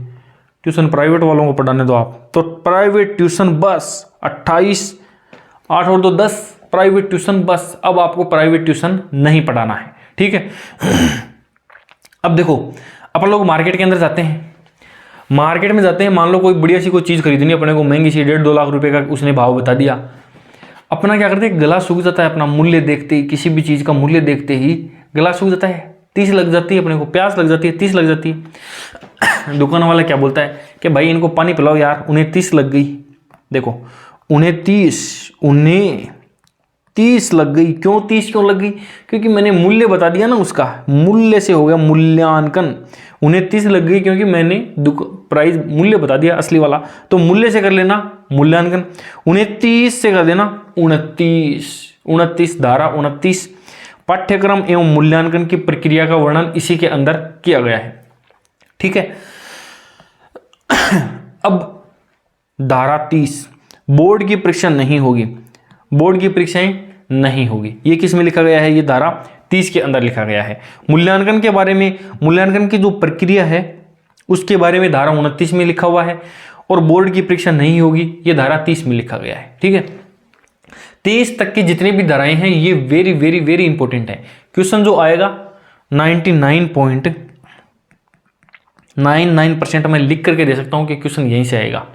ट्यूशन प्राइवेट वालों को पढ़ाने दो आप। तो प्राइवेट ट्यूशन बस 28, 8 और 2 10 प्राइवेट ट्यूशन बस। अब आपको प्राइवेट ट्यूशन नहीं पढ़ाना है, ठीक है। अब देखो अपन लोग मार्केट के अंदर जाते हैं, मार्केट में जाते हैं, मान लो कोई बढ़िया सी कोई चीज़ खरीदनी अपने को, महंगी सी 1.5-2 लाख रुपए का उसने भाव बता दिया। अपना क्या करते हैं, गला सूख जाता है, अपना मूल्य देखते ही, किसी भी चीज़ का मूल्य देखते ही गला सूख जाता है, 30 लग जाती है, अपने को प्यास लग जाती है, 30 लग जाती है। दुकान वाला क्या बोलता है कि भाई इनको पानी पिलाओ यार, उन्हें 30 लग गई। देखो उन्हें 30 लग गई, क्यों 30 क्यों लग गई, क्योंकि मैंने मूल्य बता दिया ना, उसका मूल्य से हो गया मूल्यांकन। उन्हें 30 लग गई क्योंकि मैंने प्राइस मूल्य बता दिया असली वाला, तो मूल्य से कर लेना मूल्यांकन, उन्हें 30 से कर देना 29। धारा 29 पाठ्यक्रम एवं मूल्यांकन की प्रक्रिया का वर्णन इसी के अंदर किया गया है, ठीक है। अब धारा 30 बोर्ड की परीक्षा नहीं होगी, बोर्ड की परीक्षाएं नहीं होगी, ये किस में लिखा गया है, ये धारा 30 के अंदर लिखा गया है। मूल्यांकन के बारे में, मूल्यांकन की जो प्रक्रिया है उसके बारे में धारा 29 में लिखा हुआ है, और बोर्ड की परीक्षा नहीं होगी ये धारा 30 में लिखा गया है, ठीक है। 30 तक की जितनी भी धाराएं हैं ये वेरी वेरी वेरी इंपॉर्टेंट है। क्वेश्चन जो आएगा 99.99 99% मैं लिख करके दे सकता हूँ कि क्वेश्चन यहीं से आएगा।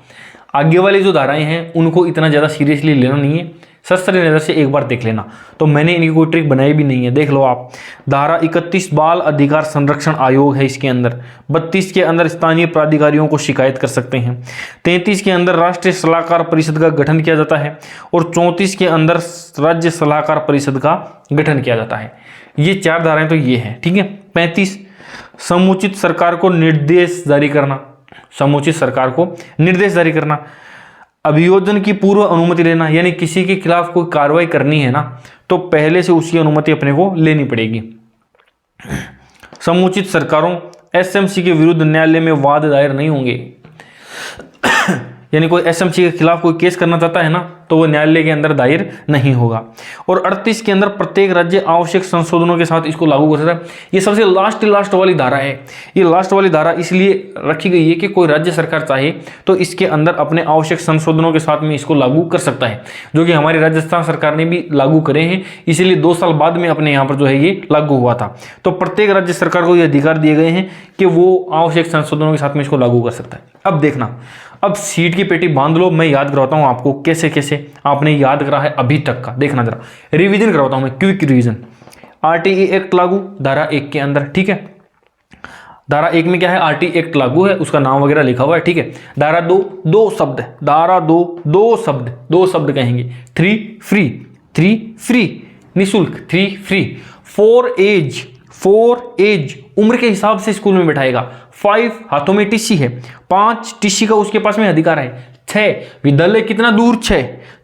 आगे वाली जो धाराएं हैं उनको इतना ज़्यादा सीरियसली लेना नहीं है, शस्त्र नज़र से एक बार देख लेना। तो मैंने इनकी कोई ट्रिक बनाई भी नहीं है, देख लो आप। धारा 31 बाल अधिकार संरक्षण आयोग है इसके अंदर। 32 के अंदर स्थानीय प्राधिकारियों को शिकायत कर सकते हैं। 33 के अंदर राष्ट्रीय सलाहकार परिषद का गठन किया जाता है और 34 के अंदर राज्य सलाहकार परिषद का गठन किया जाता है। ये 4 धाराएं तो ये हैं, ठीक है। 35 समुचित सरकार को निर्देश जारी करना, समुचित सरकार को निर्देश जारी करना। अभियोजन की पूर्व अनुमति लेना, यानी किसी के खिलाफ कोई कार्रवाई करनी है ना तो पहले से उसकी अनुमति अपने को लेनी पड़ेगी। समुचित सरकारों एसएमसी के विरुद्ध न्यायालय में वाद दायर नहीं होंगे। यानी कोई एसएमसी के खिलाफ कोई केस करना चाहता है ना तो वो न्यायालय के अंदर दायर नहीं होगा। और 38 के अंदर प्रत्येक राज्य आवश्यक संशोधनों के साथ इसको लागू कर सकता है। ये सबसे लास्ट वाली धारा है। ये लास्ट वाली धारा इसलिए रखी गई है कि कोई राज्य सरकार चाहे तो इसके अंदर अपने आवश्यक संशोधनों के साथ में इसको लागू कर सकता है, जो कि हमारी राजस्थान सरकार ने भी लागू करे हैं, इसीलिए 2 साल बाद में अपने यहाँ पर जो है ये लागू हुआ था। तो प्रत्येक राज्य सरकार को ये अधिकार दिए गए हैं कि वो आवश्यक संशोधनों के साथ में इसको लागू कर सकता है। अब देखना, अब सीट की पेटी बांध लो, मैं याद करवाता हूं आपको कैसे कैसे आपने याद करा है अभी तक का। देखना जरा, रिवीजन करवाता हूं मैं, क्विक रिवीजन। आरटीई एक्ट लागू धारा 1 के अंदर, ठीक है। धारा 1 में क्या है, आरटीई एक्ट लागू है, उसका नाम वगैरह लिखा हुआ है, ठीक है। धारा 2 दो शब्द, धारा 2 दो शब्द कहेंगे। 3 फ्री निःशुल्क, 3 फ्री। 4 एज उम्र के हिसाब से स्कूल में बैठाएगा। 5 हाथों में टीसी है। 5 टीसी का उसके पास में अधिकार है। 6 विद्यालय कितना दूर,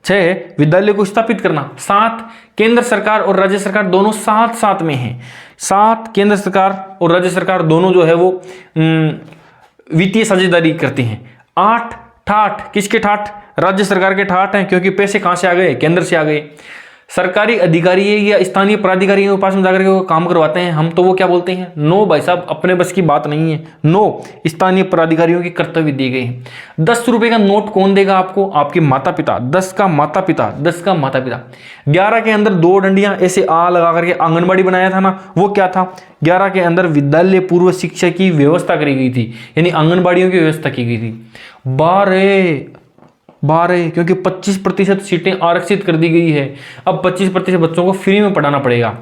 6 विद्यालय को स्थापित करना। 7 केंद्र सरकार और राज्य सरकार दोनों साथ में हैं। 7 केंद्र सरकार और राज्य सरकार दोनों जो है वो वित्तीय साझेदारी करती हैं। 8 ठाठ, किसके ठाठ, राज्य सरकार के ठाठ हैं, क्योंकि पैसे कहां से आ गए, केंद्र से आ गए। सरकारी अधिकारी है या स्थानीय प्राधिकारियों के पास में जाकर के वो काम करवाते हैं हम, तो वो क्या बोलते हैं, नो भाई साहब, अपने बस की बात नहीं है, नो, स्थानीय प्राधिकारियों की कर्तव्य दिए गए हैं। 10 रुपए का नोट कौन देगा आपको, आपके माता पिता। 10 का माता पिता। 11 के अंदर 2 डंडियां ऐसे आ लगा करके आंगनबाड़ी बनाया था ना, वो क्या था, 11 के अंदर विद्यालय पूर्व शिक्षा की व्यवस्था करी गई थी, यानी आंगनबाड़ियों की व्यवस्था की गई थी। 12 क्योंकि 25% सीटें आरक्षित कर दी गई है। अब 25% बच्चों को फ्री में पढ़ाना पड़ेगा।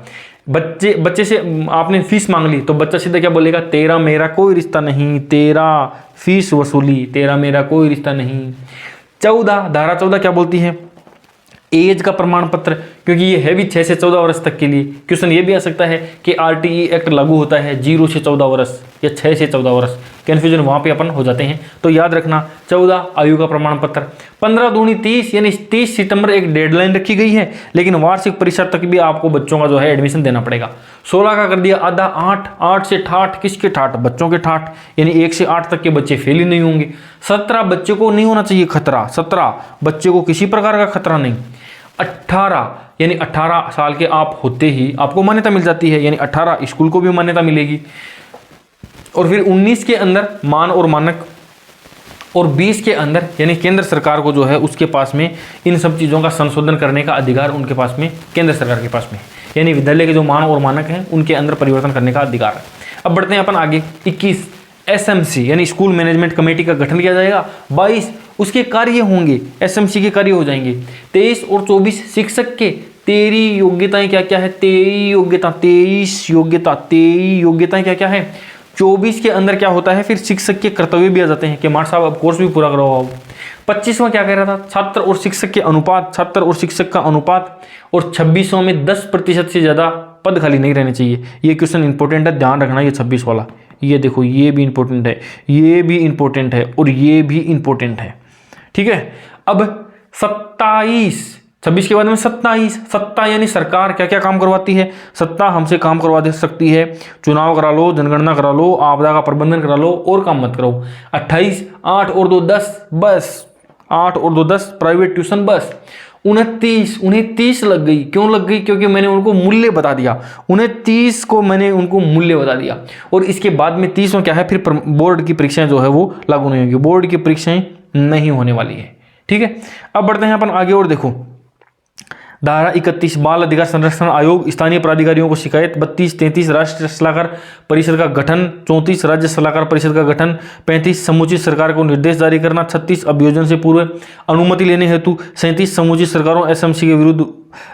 बच्चे से आपने फीस मांग ली तो बच्चा सीधा क्या बोलेगा, तेरा मेरा कोई रिश्ता नहीं, तेरा फीस वसूली, तेरा मेरा कोई रिश्ता नहीं। 14 धारा 14 क्या बोलती है, एज का प्रमाण पत्र, क्योंकि ये है भी 6 से 14 वर्ष तक के लिए। क्वेश्चन ये भी आ सकता है कि आरटीई एक्ट लागू होता है 0 से 14 वर्ष या 6 से 14 वर्ष, कन्फ्यूजन वहां पे अपन हो जाते हैं, तो याद रखना 14 आयु का प्रमाण पत्र। 15 दूनी 30, यानी 30 सितंबर एक डेडलाइन रखी गई है, लेकिन वार्षिक परीक्षा तक भी आपको बच्चों का जो है एडमिशन देना पड़ेगा। 16 का कर दिया आधा 8 से ठाठ, किसके ठाठ, बच्चों के ठाठ, यानी 1 से 8 तक के बच्चे फेल ही नहीं होंगे। 17 बच्चे को नहीं होना चाहिए खतरा, 17 बच्चे को किसी प्रकार का खतरा नहीं। 18 यानी 18 साल के आप होते ही आपको मान्यता मिल जाती है, यानी 18 स्कूल को भी मान्यता मिलेगी। और फिर 19 के अंदर मान और मानक, और 20 के अंदर यानी केंद्र सरकार को जो है उसके पास में इन सब चीज़ों का संशोधन करने का अधिकार उनके पास में, केंद्र सरकार के पास में, यानी विद्यालय के जो मान और मानक हैं उनके अंदर परिवर्तन करने का अधिकार है। अब बढ़ते हैं अपन आगे। 21 एसएमसी यानी स्कूल मैनेजमेंट कमेटी का गठन किया जाएगा। 22 उसके कार्य होंगे, एसएमसी के कार्य हो जाएंगे। 23 और 24 शिक्षक के 23 योग्यताएं क्या क्या है, 23 योग्यताएं क्या क्या है। 24 के अंदर क्या होता है, फिर शिक्षक के कर्तव्य भी आ जाते हैं कि मार साहब अब कोर्स भी पूरा करवाओ। 25वां क्या कह रहा था, छात्र और शिक्षक के अनुपात, छात्र और शिक्षक का अनुपात। और 26वां में 10% से ज़्यादा पद खाली नहीं रहने चाहिए। ये क्वेश्चन इंपॉर्टेंट है, ध्यान रखना। ये 26 वाला, ये देखो, ये भी इंपॉर्टेंट है, ये भी इंपॉर्टेंट है और ये भी इंपॉर्टेंट है, ठीक है। अब 27 26 के बाद में 27 सत्ता यानी सरकार क्या क्या काम करवाती है। सत्ता हमसे काम करवा दे सकती है, चुनाव करा लो, जनगणना करा लो, आपदा का प्रबंधन करा लो, और काम मत करो। 28 8 और 2 10 बस, 8 और 2 10 प्राइवेट ट्यूशन बस। 29 उन्हें 30 लग गई, क्यों लग गई, क्योंकि मैंने उनको मूल्य बता दिया। 29 को मैंने उनको मूल्य बता दिया। और इसके बाद में 30 क्या है, फिर बोर्ड की परीक्षाएं जो है वो लागू नहीं होगी, बोर्ड की परीक्षाएं नहीं होने वाली है, ठीक है। अब बढ़ते हैं अपन आगे और देखो धारा 31 बाल अधिकार संरक्षण आयोग स्थानीय प्राधिकारियों को शिकायत। 32-33 राष्ट्रीय सलाहकार परिषद का गठन। 34 राज्य सलाहकार परिषद का गठन। 35 समुचित सरकार को निर्देश जारी करना। 36 अभियोजन से पूर्व अनुमति लेने हेतु। 37 समुचित सरकारों एसएमसी के विरुद्ध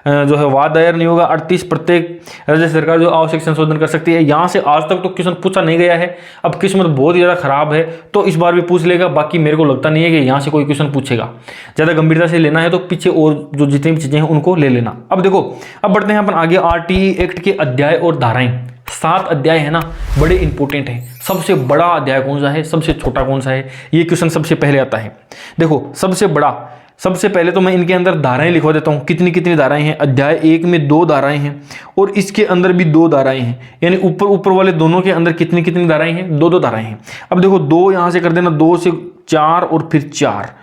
जो है वाद दायर नहीं होगा। 38 प्रत्येक राज्य सरकार जो आवश्यक संशोधन कर सकती है। यहाँ से आज तक तो क्वेश्चन पूछा नहीं गया है, अब किस्मत बहुत ज़्यादा खराब है तो इस बार भी पूछ लेगा, बाकी मेरे को लगता नहीं है कि यहाँ से कोई क्वेश्चन पूछेगा। ज़्यादा गंभीरता से लेना है तो पीछे और जो जितनी भी चीज़ें हैं उनको ले लेना। अब देखो, अब बढ़ते हैं अपन आगे आरटीई एक्ट के अध्याय और धाराएं। 7 अध्याय है ना, बड़े इंपॉर्टेंट है। सबसे बड़ा अध्याय कौन सा है, सबसे छोटा कौन सा है, ये क्वेश्चन सबसे पहले आता है। देखो सबसे बड़ा, सबसे पहले तो मैं इनके अंदर धाराएं लिखवा देता हूं, कितनी कितनी धाराएं हैं। अध्याय 1 में 2 धाराएं हैं और इसके अंदर भी 2 धाराएं हैं, यानी ऊपर ऊपर वाले दोनों के अंदर कितनी कितनी धाराएं हैं, 2 धाराएं हैं। अब देखो 2 यहां से कर देना, 2 से 4 और फिर 4,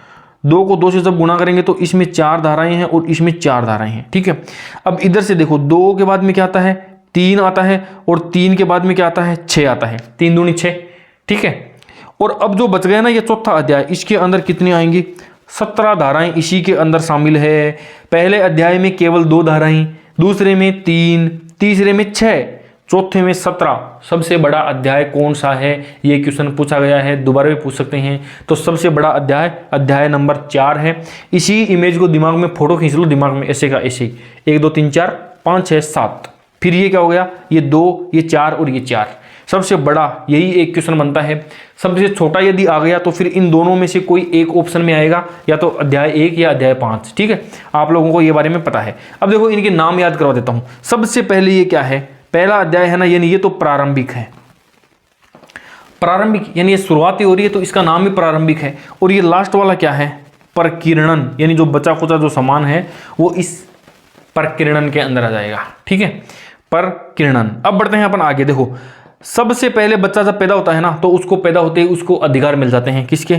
2 को 2 से जब गुणा करेंगे तो इसमें 4 धाराएं हैं और इसमें 4 धाराएं हैं, ठीक है। अब इधर से देखो 2 के बाद में क्या आता है, 3 आता है और 3 के बाद में क्या आता है, 6 आता है, 3 दूनी 6, ठीक है। और अब जो बच गया ना ये चौथा अध्याय, इसके अंदर कितनी आएंगी, 17 धाराएं इसी के अंदर शामिल है। पहले अध्याय में केवल 2 धाराएं, दूसरे में 3, तीसरे में 6, चौथे में 17। सबसे बड़ा अध्याय कौन सा है, ये क्वेश्चन पूछा गया है, दोबारा भी पूछ सकते हैं। तो सबसे बड़ा अध्याय अध्याय नंबर 4 है। इसी इमेज को दिमाग में फोटो खींच लो, दिमाग में ऐसे का ऐसे, 1 2 3 4 5 6 7, फिर ये क्या हो गया, ये 2, ये 4 और ये 4। सबसे बड़ा यही एक क्वेश्चन बनता है। सबसे छोटा यदि आ गया तो फिर इन दोनों में से कोई एक ऑप्शन में आएगा, या तो अध्याय 1 या अध्याय 5, ठीक है। आप लोगों को ये बारे में पता है। अब देखो इनके नाम याद करवा देता हूं। सबसे पहले ये क्या है, पहला अध्याय है ना, यानी ये तो प्रारंभिक है, प्रारंभिक यानी ये शुरुआती हो रही है तो इसका नाम ही प्रारंभिक है। और ये लास्ट वाला क्या है, प्रकीर्णन, यानी जो बचा खुचा जो सामान है वो इस प्रकीर्णन के अंदर आ जाएगा, ठीक है, प्रकीर्णन। अब बढ़ते हैं अपन आगे। देखो सबसे पहले बच्चा जब पैदा होता है ना तो उसको पैदा होते ही उसको अधिकार मिल जाते हैं। किसके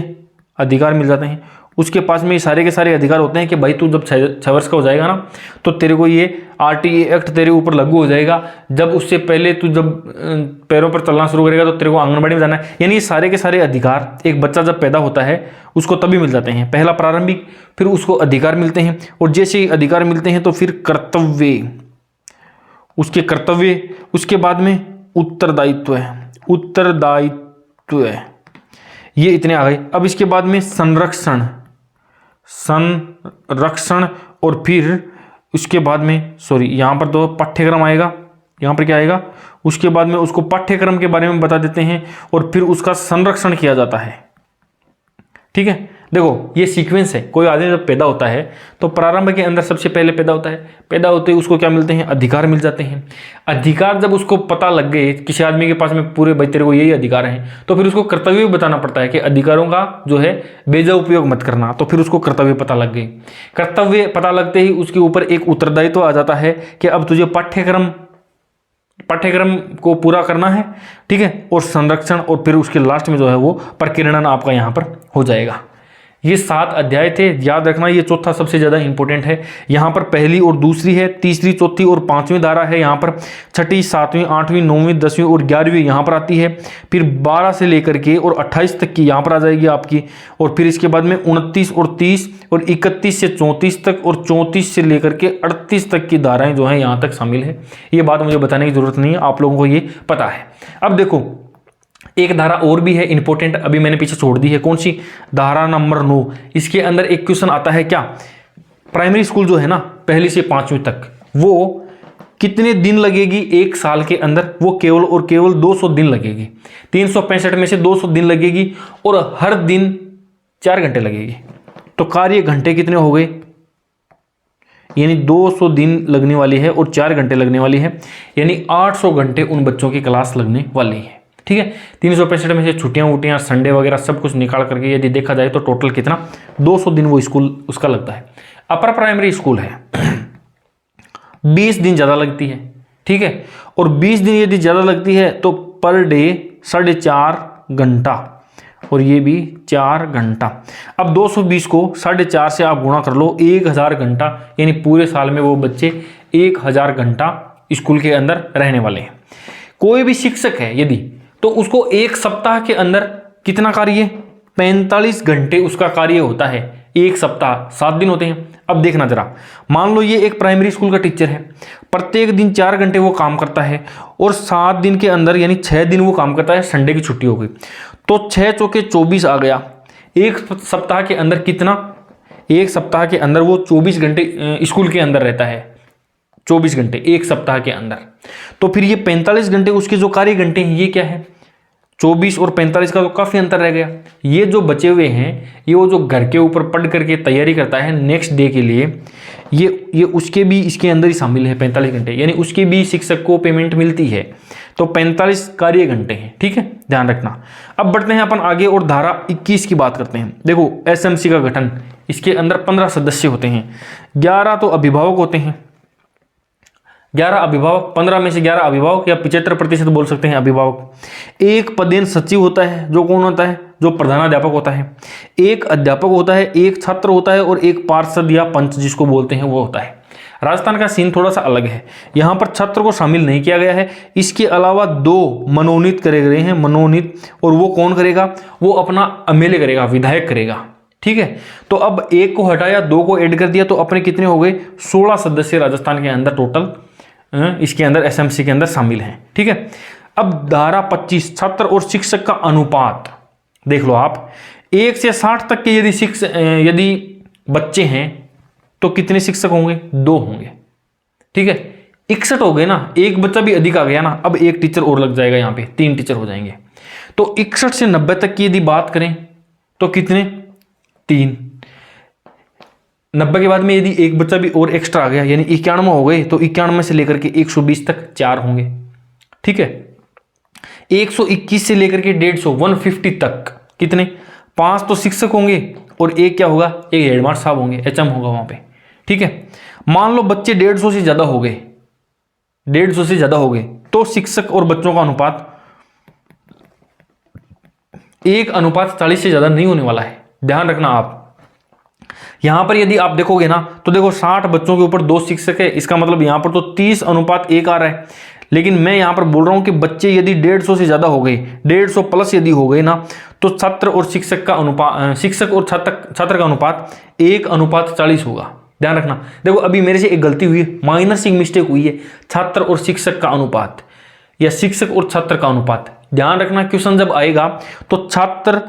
अधिकार मिल जाते हैं, उसके पास में सारे के सारे अधिकार होते हैं कि भाई तू जब 6 वर्ष का हो जाएगा ना तो तेरे को ये आरटीई एक्ट तेरे ऊपर लागू हो जाएगा। जब उससे पहले तू जब पैरों पर चलना शुरू करेगा तो तेरे को आंगनबाड़ी में जाना है। यानी ये सारे के सारे अधिकार एक बच्चा जब पैदा होता है उसको तभी मिल जाते हैं। पहला प्रारंभिक, फिर उसको अधिकार मिलते हैं, और जैसे ही अधिकार मिलते हैं तो फिर कर्तव्य, उसके कर्तव्य, उसके बाद में उत्तरदायित्व है, उत्तरदायित्व, ये इतने आ गए। अब इसके बाद में संरक्षण, संरक्षण, और फिर उसके बाद में यहाँ पर तो पाठ्यक्रम आएगा, यहाँ पर क्या आएगा, उसके बाद में उसको पाठ्यक्रम के बारे में बता देते हैं और फिर उसका संरक्षण किया जाता है, ठीक है। देखो ये सीक्वेंस है। कोई आदमी जब पैदा होता है तो प्रारंभ के अंदर सबसे पहले पैदा होता है, पैदा होते ही उसको क्या मिलते हैं, अधिकार मिल जाते हैं। अधिकार जब उसको पता लग गए किसी आदमी के पास में पूरे भाई तेरे को यही अधिकार हैं, तो फिर उसको कर्तव्य भी बताना पड़ता है कि अधिकारों का जो है बेजा उपयोग मत करना। तो फिर उसको कर्तव्य पता लग गए। कर्तव्य पता लगते ही उसके ऊपर एक उत्तरदायित्व आ जाता है कि अब तुझे पाठ्यक्रम को पूरा करना है, ठीक है, और संरक्षण, और फिर उसके लास्ट में जो है वो प्रकीर्णन आपका यहाँ पर हो जाएगा। ये 7 अध्याय थे, याद रखना। ये चौथा सबसे ज़्यादा इंपॉर्टेंट है। यहाँ पर पहली और दूसरी है, तीसरी, चौथी और 5वीं धारा है। यहाँ पर 6ठी, 7वीं, 8वीं, 9वीं, 10वीं और 11वीं यहाँ पर आती है। फिर 12 से लेकर के और 28 तक की यहाँ पर आ जाएगी आपकी। और फिर इसके बाद में 29 और 30 और 31 से 34 तक और 34 से लेकर के 38 तक की धाराएं जो हैं यहाँ तक शामिल है। ये बात मुझे बताने की जरूरत नहीं है, आप लोगों को ये पता है। अब देखो एक धारा और भी है इंपॉर्टेंट, अभी मैंने पीछे छोड़ दी है। कौन सी, धारा नंबर 9। इसके अंदर एक क्वेश्चन आता है क्या, प्राइमरी स्कूल जो है ना 1ली से 5वीं तक, वो कितने दिन लगेगी एक साल के अंदर, वो केवल और केवल 200 दिन लगेगी। 365 में से 200 दिन लगेगी और हर दिन 4 घंटे लगेगी। तो कार्य घंटे कितने हो गए, यानी 200 दिन लगने वाली है और 4 घंटे लगने वाली है, यानी 800 घंटे उन बच्चों की क्लास लगने वाली है, ठीक है। 365 में से छुट्टियां वुट्टियां संडे वगैरह सब कुछ निकाल करके यदि देखा जाए तो टोटल कितना, 200 दिन वो स्कूल उसका लगता है। अपर प्राइमरी स्कूल है 20 दिन ज़्यादा लगती है, ठीक है। और 20 दिन यदि ज़्यादा लगती है तो पर डे 4.5 घंटा, और ये भी 4 घंटा। अब 220 को 4.5 से आप गुणा कर लो, 1000 घंटा, यानी पूरे साल में वो बच्चे 1000 घंटा स्कूल के अंदर रहने वाले हैं। कोई भी शिक्षक है यदि, तो उसको एक सप्ताह के अंदर कितना कार्य, 45 घंटे उसका कार्य होता है। एक सप्ताह 7 दिन होते हैं। अब देखना जरा, मान लो ये एक प्राइमरी स्कूल का टीचर है, प्रत्येक दिन 4 घंटे वो काम करता है और 7 दिन के अंदर यानी 6 दिन वो काम करता है, संडे की छुट्टी हो गई तो 6 चौके 24 आ गया। एक सप्ताह के अंदर कितना, एक सप्ताह के अंदर वो 24 घंटे स्कूल के अंदर रहता है, 24 घंटे एक सप्ताह के अंदर। तो फिर ये 45 घंटे उसके जो कार्य घंटे हैं ये क्या है, 24 और 45 का तो काफ़ी अंतर रह गया। ये जो बचे हुए हैं ये वो जो घर के ऊपर पढ़ करके तैयारी करता है नेक्स्ट डे के लिए, ये उसके भी इसके अंदर ही शामिल है 45 घंटे, यानी उसके भी शिक्षक को पेमेंट मिलती है। तो 45 कार्य घंटे हैं, ठीक है, ध्यान रखना। अब बढ़ते हैं अपन आगे और धारा 21 की बात करते हैं। देखो एसएमसी का गठन, इसके अंदर 15 सदस्य होते हैं, 11 तो अभिभावक होते हैं, 11 अभिभावक, 15 में से 11 अभिभावक या 75% बोल सकते हैं अभिभावक। एक पदेन सचिव होता है, जो कौन होता है, जो प्रधानाध्यापक होता है। एक अध्यापक होता है, एक छात्र होता है और एक पार्षद या पंच जिसको बोलते हैं वो होता है। राजस्थान का सीन थोड़ा सा अलग है, यहाँ पर छात्र को शामिल नहीं किया गया है। इसके अलावा 2 मनोनीत करे गए हैं, मनोनीत, और वो कौन करेगा, वो अपना एमएलए करेगा, विधायक करेगा, ठीक है। तो अब एक को हटाया, 2 को ऐड कर दिया, तो अपने कितने हो गए, 16 सदस्य राजस्थान के अंदर टोटल इसके अंदर एसएमसी के अंदर शामिल हैं, ठीक है। अब धारा 25 छात्र और शिक्षक का अनुपात देख लो आप, 1 से 60 तक के यदि बच्चे हैं तो कितने शिक्षक होंगे, 2 होंगे, ठीक है। 61 हो गए ना, एक बच्चा भी अधिक आ गया ना, अब एक टीचर और लग जाएगा, यहाँ पे 3 टीचर हो जाएंगे। तो 61 से 90 तक की यदि बात करें तो कितने, 3। 90 के बाद में यदि एक बच्चा भी और एक्स्ट्रा आ गया यानी 91 हो गए, तो 91 से लेकर के 120 तक 4 होंगे, ठीक है। 121 से लेकर के 150 150 तक कितने, 5 तो शिक्षक होंगे और एक क्या होगा, एक हेडमास्टर साहब होंगे, एचएम होगा वहां पे, ठीक है। मान लो बच्चे 150 से ज्यादा हो गए, 150 से ज्यादा हो गए, तो शिक्षक और बच्चों का अनुपात 1:40 से ज्यादा नहीं होने वाला है, ध्यान रखना आप। यहां पर यदि आप देखोगे ना तो देखो 60 बच्चों के ऊपर 2 शिक्षक है, इसका मतलब यहां पर तो 30:1 आ रहा है। लेकिन मैं यहां पर बोल रहा हूं कि बच्चे यदि 150 से ज्यादा हो गए, 150 प्लस यदि हो गए ना, तो छात्र और शिक्षक का अनुपात, शिक्षक और छात्र का अनुपात 1:40 होगा, ध्यान रखना। देखो अभी मेरे से एक गलती हुई है, माइनर सी मिस्टेक हुई है, छात्र और शिक्षक का अनुपात या शिक्षक और छात्र का अनुपात, ध्यान रखना। क्वेश्चन जब आएगा तो छात्र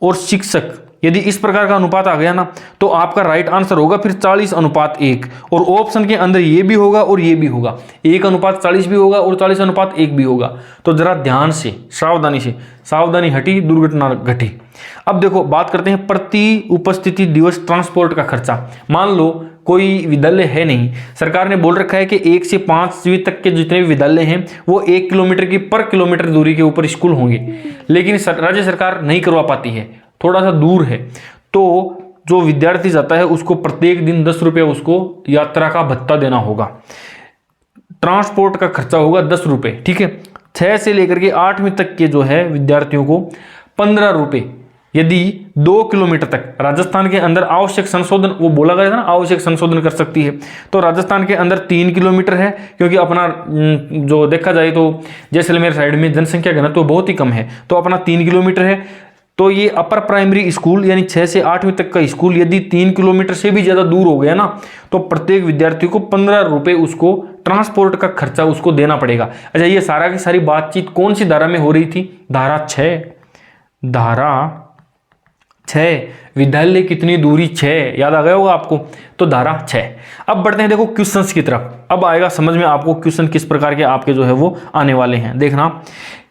और शिक्षक यदि इस प्रकार का अनुपात आ गया ना, तो आपका राइट आंसर होगा फिर 40:1, और ऑप्शन के अंदर ये भी होगा और ये भी होगा, 1:40 भी होगा और 40:1 भी होगा। तो जरा ध्यान से सावधानी हटी दुर्घटना घटी। अब देखो बात करते हैं प्रति उपस्थिति दिवस ट्रांसपोर्ट का खर्चा। मान लो कोई विद्यालय है नहीं, सरकार ने बोल रखा है कि 1 से 5वीं तक के जितने भी विद्यालय हैं वो 1 किलोमीटर की पर किलोमीटर दूरी के ऊपर स्कूल होंगे, लेकिन राज्य सरकार नहीं करवा पाती है, थोड़ा सा दूर है। तो जो विद्यार्थी जाता है उसको प्रत्येक दिन 10 रुपये उसको यात्रा का भत्ता देना होगा, ट्रांसपोर्ट का खर्चा होगा 10 रुपये, ठीक है। 6 से लेकर के 8वीं तक के जो है विद्यार्थियों को 15 रुपये, यदि 2 किलोमीटर तक। राजस्थान के अंदर आवश्यक संशोधन, वो बोला गया था ना, आवश्यक संशोधन कर सकती है, तो राजस्थान के अंदर 3 किलोमीटर है, क्योंकि अपना जो देखा जाए तो जैसलमेर साइड में जनसंख्या घनत्व तो बहुत ही कम है, तो अपना 3 किलोमीटर है। तो ये अपर प्राइमरी स्कूल यानी 6 से 8वीं तक का स्कूल यदि 3 किलोमीटर से भी ज़्यादा दूर हो गया ना, तो प्रत्येक विद्यार्थी को 15 रुपये उसको ट्रांसपोर्ट का खर्चा उसको देना पड़ेगा। अच्छा, ये सारा की सारी बातचीत कौन सी धारा में हो रही थी, धारा 6 विद्यालय कितनी दूरी 6, याद आ गया होगा आपको, तो धारा 6। अब बढ़ते हैं देखो क्वेश्चंस की तरफ, अब आएगा समझ में आपको क्वेश्चन किस प्रकार के आपके जो है वो आने वाले हैं। देखना,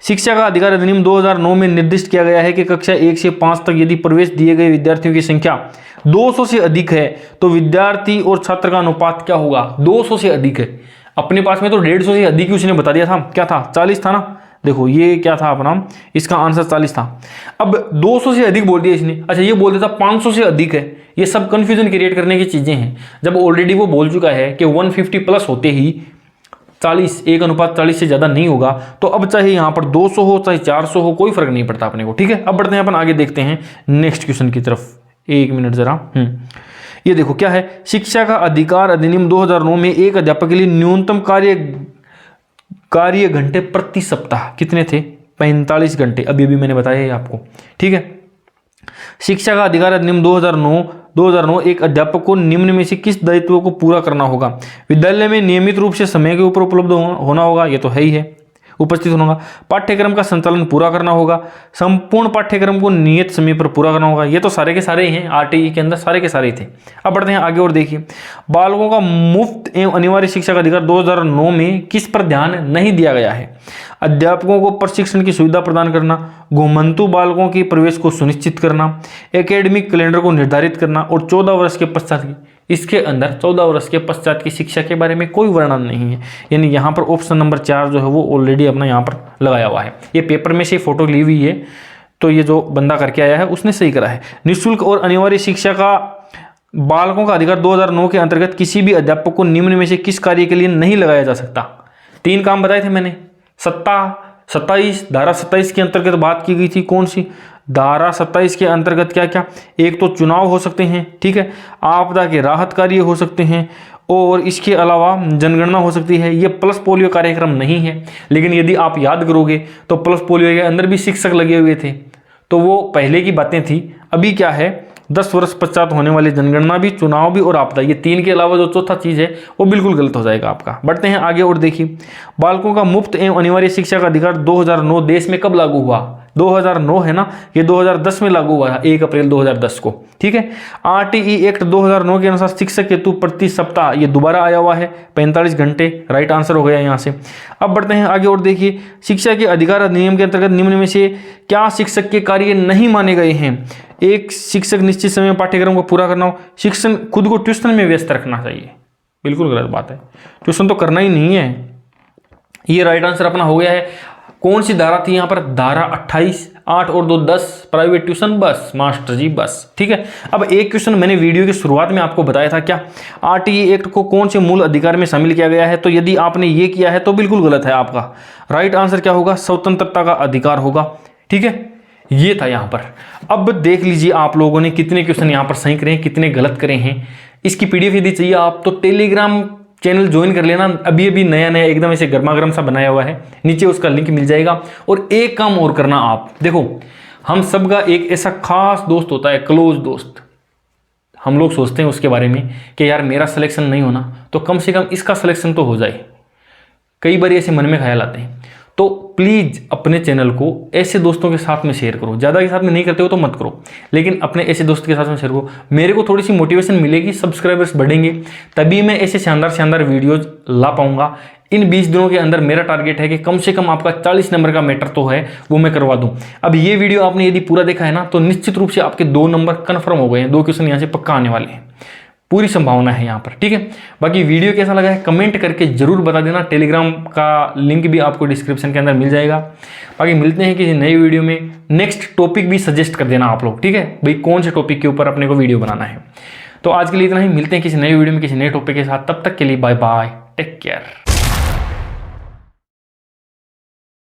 शिक्षा का अधिकार अधिनियम 2009 में निर्दिष्ट किया गया है कि कक्षा 1 से 5 तक यदि प्रवेश दिए गए विद्यार्थियों की संख्या 200 से अधिक है तो विद्यार्थी और छात्र का अनुपात क्या होगा, 200 से अधिक है। अपने पास में तो 150 से अधिक ही उसने बता दिया था, क्या था, 40 था ना। देखो ये क्या था अपना, इसका आंसर 40 था। अब 200 से अधिक बोल दिया इसने, अच्छा ये बोल देता 500 से अधिक है। ये सब कंफ्यूजन क्रिएट करने की चीजें हैं, जब ऑलरेडी वो बोल चुका है कि 150 प्लस होते ही 40, 1:40 से ज्यादा नहीं होगा, तो अब चाहे यहाँ पर 200 हो चाहे 400 हो, कोई फर्क नहीं पड़ता अपने को, ठीक है। अब बढ़ते हैं अपन आगे, देखते हैं नेक्स्ट क्वेश्चन की तरफ। 1 मिनट जरा, ये देखो क्या है, शिक्षा का अधिकार अधिनियम 2009 में एक अध्यापक के लिए न्यूनतम कार्य घंटे प्रति सप्ताह कितने थे, 45 घंटे। अभी मैंने बताया है आपको, ठीक है। शिक्षा का अधिकार अधिनियम 2009 2009 एक अध्यापक को निम्न में से किस दायित्वों को पूरा करना होगा? विद्यालय में नियमित रूप से समय के ऊपर उपलब्ध होना होगा, ये तो है ही है, उपस्थित होना होगा। पाठ्यक्रम का संचालन पूरा करना होगा। संपूर्ण पाठ्यक्रम को नियत समय पर पूरा करना होगा। ये तो सारे के सारे ही हैं, आरटीई के अंदर सारे के सारे थे। अब बढ़ते हैं आगे और देखिए, बालकों का मुफ्त एवं अनिवार्य शिक्षा का अधिकार 2009 में किस पर ध्यान नहीं दिया गया है? अध्यापकों को प्रशिक्षण की सुविधा प्रदान करना, घुमंतु बालकों के प्रवेश को सुनिश्चित करना, एकेडमिक कैलेंडर को निर्धारित करना और 14 वर्ष के पश्चात की, इसके अंदर 14 वर्ष के पश्चात की शिक्षा के बारे में कोई वर्णन नहीं है। यानी यहाँ पर ऑप्शन नंबर 4 जो है वो ऑलरेडी अपना यहाँ पर लगाया हुआ है। ये पेपर में से फोटो ली हुई है, तो ये जो बंदा करके आया है उसने सही करा है। निःशुल्क और अनिवार्य शिक्षा का बालकों का अधिकार 2009 के अंतर्गत किसी भी अध्यापक को निम्न में से किस कार्य के लिए नहीं लगाया जा सकता? 3 काम बताए थे मैंने। सत्ता 27, धारा 27 के अंतर्गत बात की गई थी। कौन सी? धारा 27 के अंतर्गत क्या क्या? एक तो चुनाव हो सकते हैं, ठीक है, आपदा के राहत कार्य हो सकते हैं, और इसके अलावा जनगणना हो सकती है। ये प्लस पोलियो कार्यक्रम नहीं है, लेकिन यदि आप याद करोगे तो प्लस पोलियो के अंदर भी शिक्षक लगे हुए थे, तो वो पहले की बातें थी। अभी क्या है, 10 वर्ष पश्चात होने वाली जनगणना भी, चुनाव भी और आपदा, ये 3 के अलावा जो चौथा चीज़ है वो बिल्कुल गलत हो जाएगा आपका। बढ़ते हैं आगे और देखिए, बालकों का मुफ्त एवं अनिवार्य शिक्षा का अधिकार 2009 देश में कब लागू हुआ? 2009 है ना, ये 2010 में लागू हुआ था, 1 अप्रैल 2010 को, ठीक है। आरटीई एक्ट 2009 के अनुसार शिक्षक हेतु प्रति सप्ताह, ये दोबारा आया हुआ है, 45 घंटे, राइट आंसर हो गया यहाँ से। अब बढ़ते हैं आगे और देखिए, शिक्षा के अधिकार अधिनियम के अंतर्गत निम्न में से क्या शिक्षक के कार्य नहीं माने गए हैं? एक, शिक्षक निश्चित समय में पाठ्यक्रम को पूरा करना हो। शिक्षण खुद को ट्यूशन में व्यस्त रखना चाहिए, बिल्कुल गलत बात है, ट्यूशन तो करना ही नहीं है। ये राइट आंसर अपना हो गया है। कौन सी धारा थी यहाँ पर? धारा 28, 8 और 2 10, प्राइवेट ट्यूशन बस, मास्टर जी बस, ठीक है। अब एक क्वेश्चन मैंने वीडियो की शुरुआत में आपको बताया था, क्या आरटीई एक्ट को कौन से मूल अधिकार में शामिल किया गया है? तो यदि आपने ये किया है तो बिल्कुल गलत है आपका। राइट आंसर क्या होगा? स्वतंत्रता का अधिकार होगा, ठीक है, ये था यहाँ पर। अब देख लीजिए आप लोगों ने कितने क्वेश्चन यहाँ पर सही करे हैं, कितने गलत करे हैं। इसकी पीडीएफ यदि चाहिए आप तो टेलीग्राम चैनल ज्वाइन कर लेना, अभी अभी नया नया एकदम ऐसे गर्मा गर्म सा बनाया हुआ है, नीचे उसका लिंक मिल जाएगा। और एक काम और करना आप, देखो हम सबका एक ऐसा खास दोस्त होता है, क्लोज दोस्त, हम लोग सोचते हैं उसके बारे में कि यार मेरा सिलेक्शन नहीं होना तो कम से कम इसका सिलेक्शन तो हो जाए, कई बार ऐसे मन में ख्याल आते हैं। तो प्लीज़ अपने चैनल को ऐसे दोस्तों के साथ में शेयर करो, ज़्यादा के साथ में नहीं करते हो तो मत करो, लेकिन अपने ऐसे दोस्त के साथ में शेयर करो। मेरे को थोड़ी सी मोटिवेशन मिलेगी, सब्सक्राइबर्स बढ़ेंगे, तभी मैं ऐसे शानदार शानदार वीडियोज़ ला पाऊंगा। इन 20 दिनों के अंदर मेरा टारगेट है कि कम से कम आपका 40 नंबर का मैटर तो है वो मैं करवा दूं। अब ये वीडियो आपने यदि पूरा देखा है ना, तो निश्चित रूप से आपके 2 नंबर कन्फर्म हो गए हैं, 2 क्वेश्चन यहाँ से पक्का आने वाले हैं, पूरी संभावना है यहाँ पर, ठीक है। बाकी वीडियो कैसा लगा है कमेंट करके जरूर बता देना। टेलीग्राम का लिंक भी आपको डिस्क्रिप्शन के अंदर मिल जाएगा। बाकी मिलते हैं किसी नई वीडियो में। नेक्स्ट टॉपिक भी सजेस्ट कर देना आप लोग, ठीक है भाई, कौन से टॉपिक के ऊपर अपने को वीडियो बनाना है। तो आज के लिए इतना ही, मिलते हैं किसी नई वीडियो में किसी नए टॉपिक के साथ। तब तक के लिए बाय बाय, टेक केयर।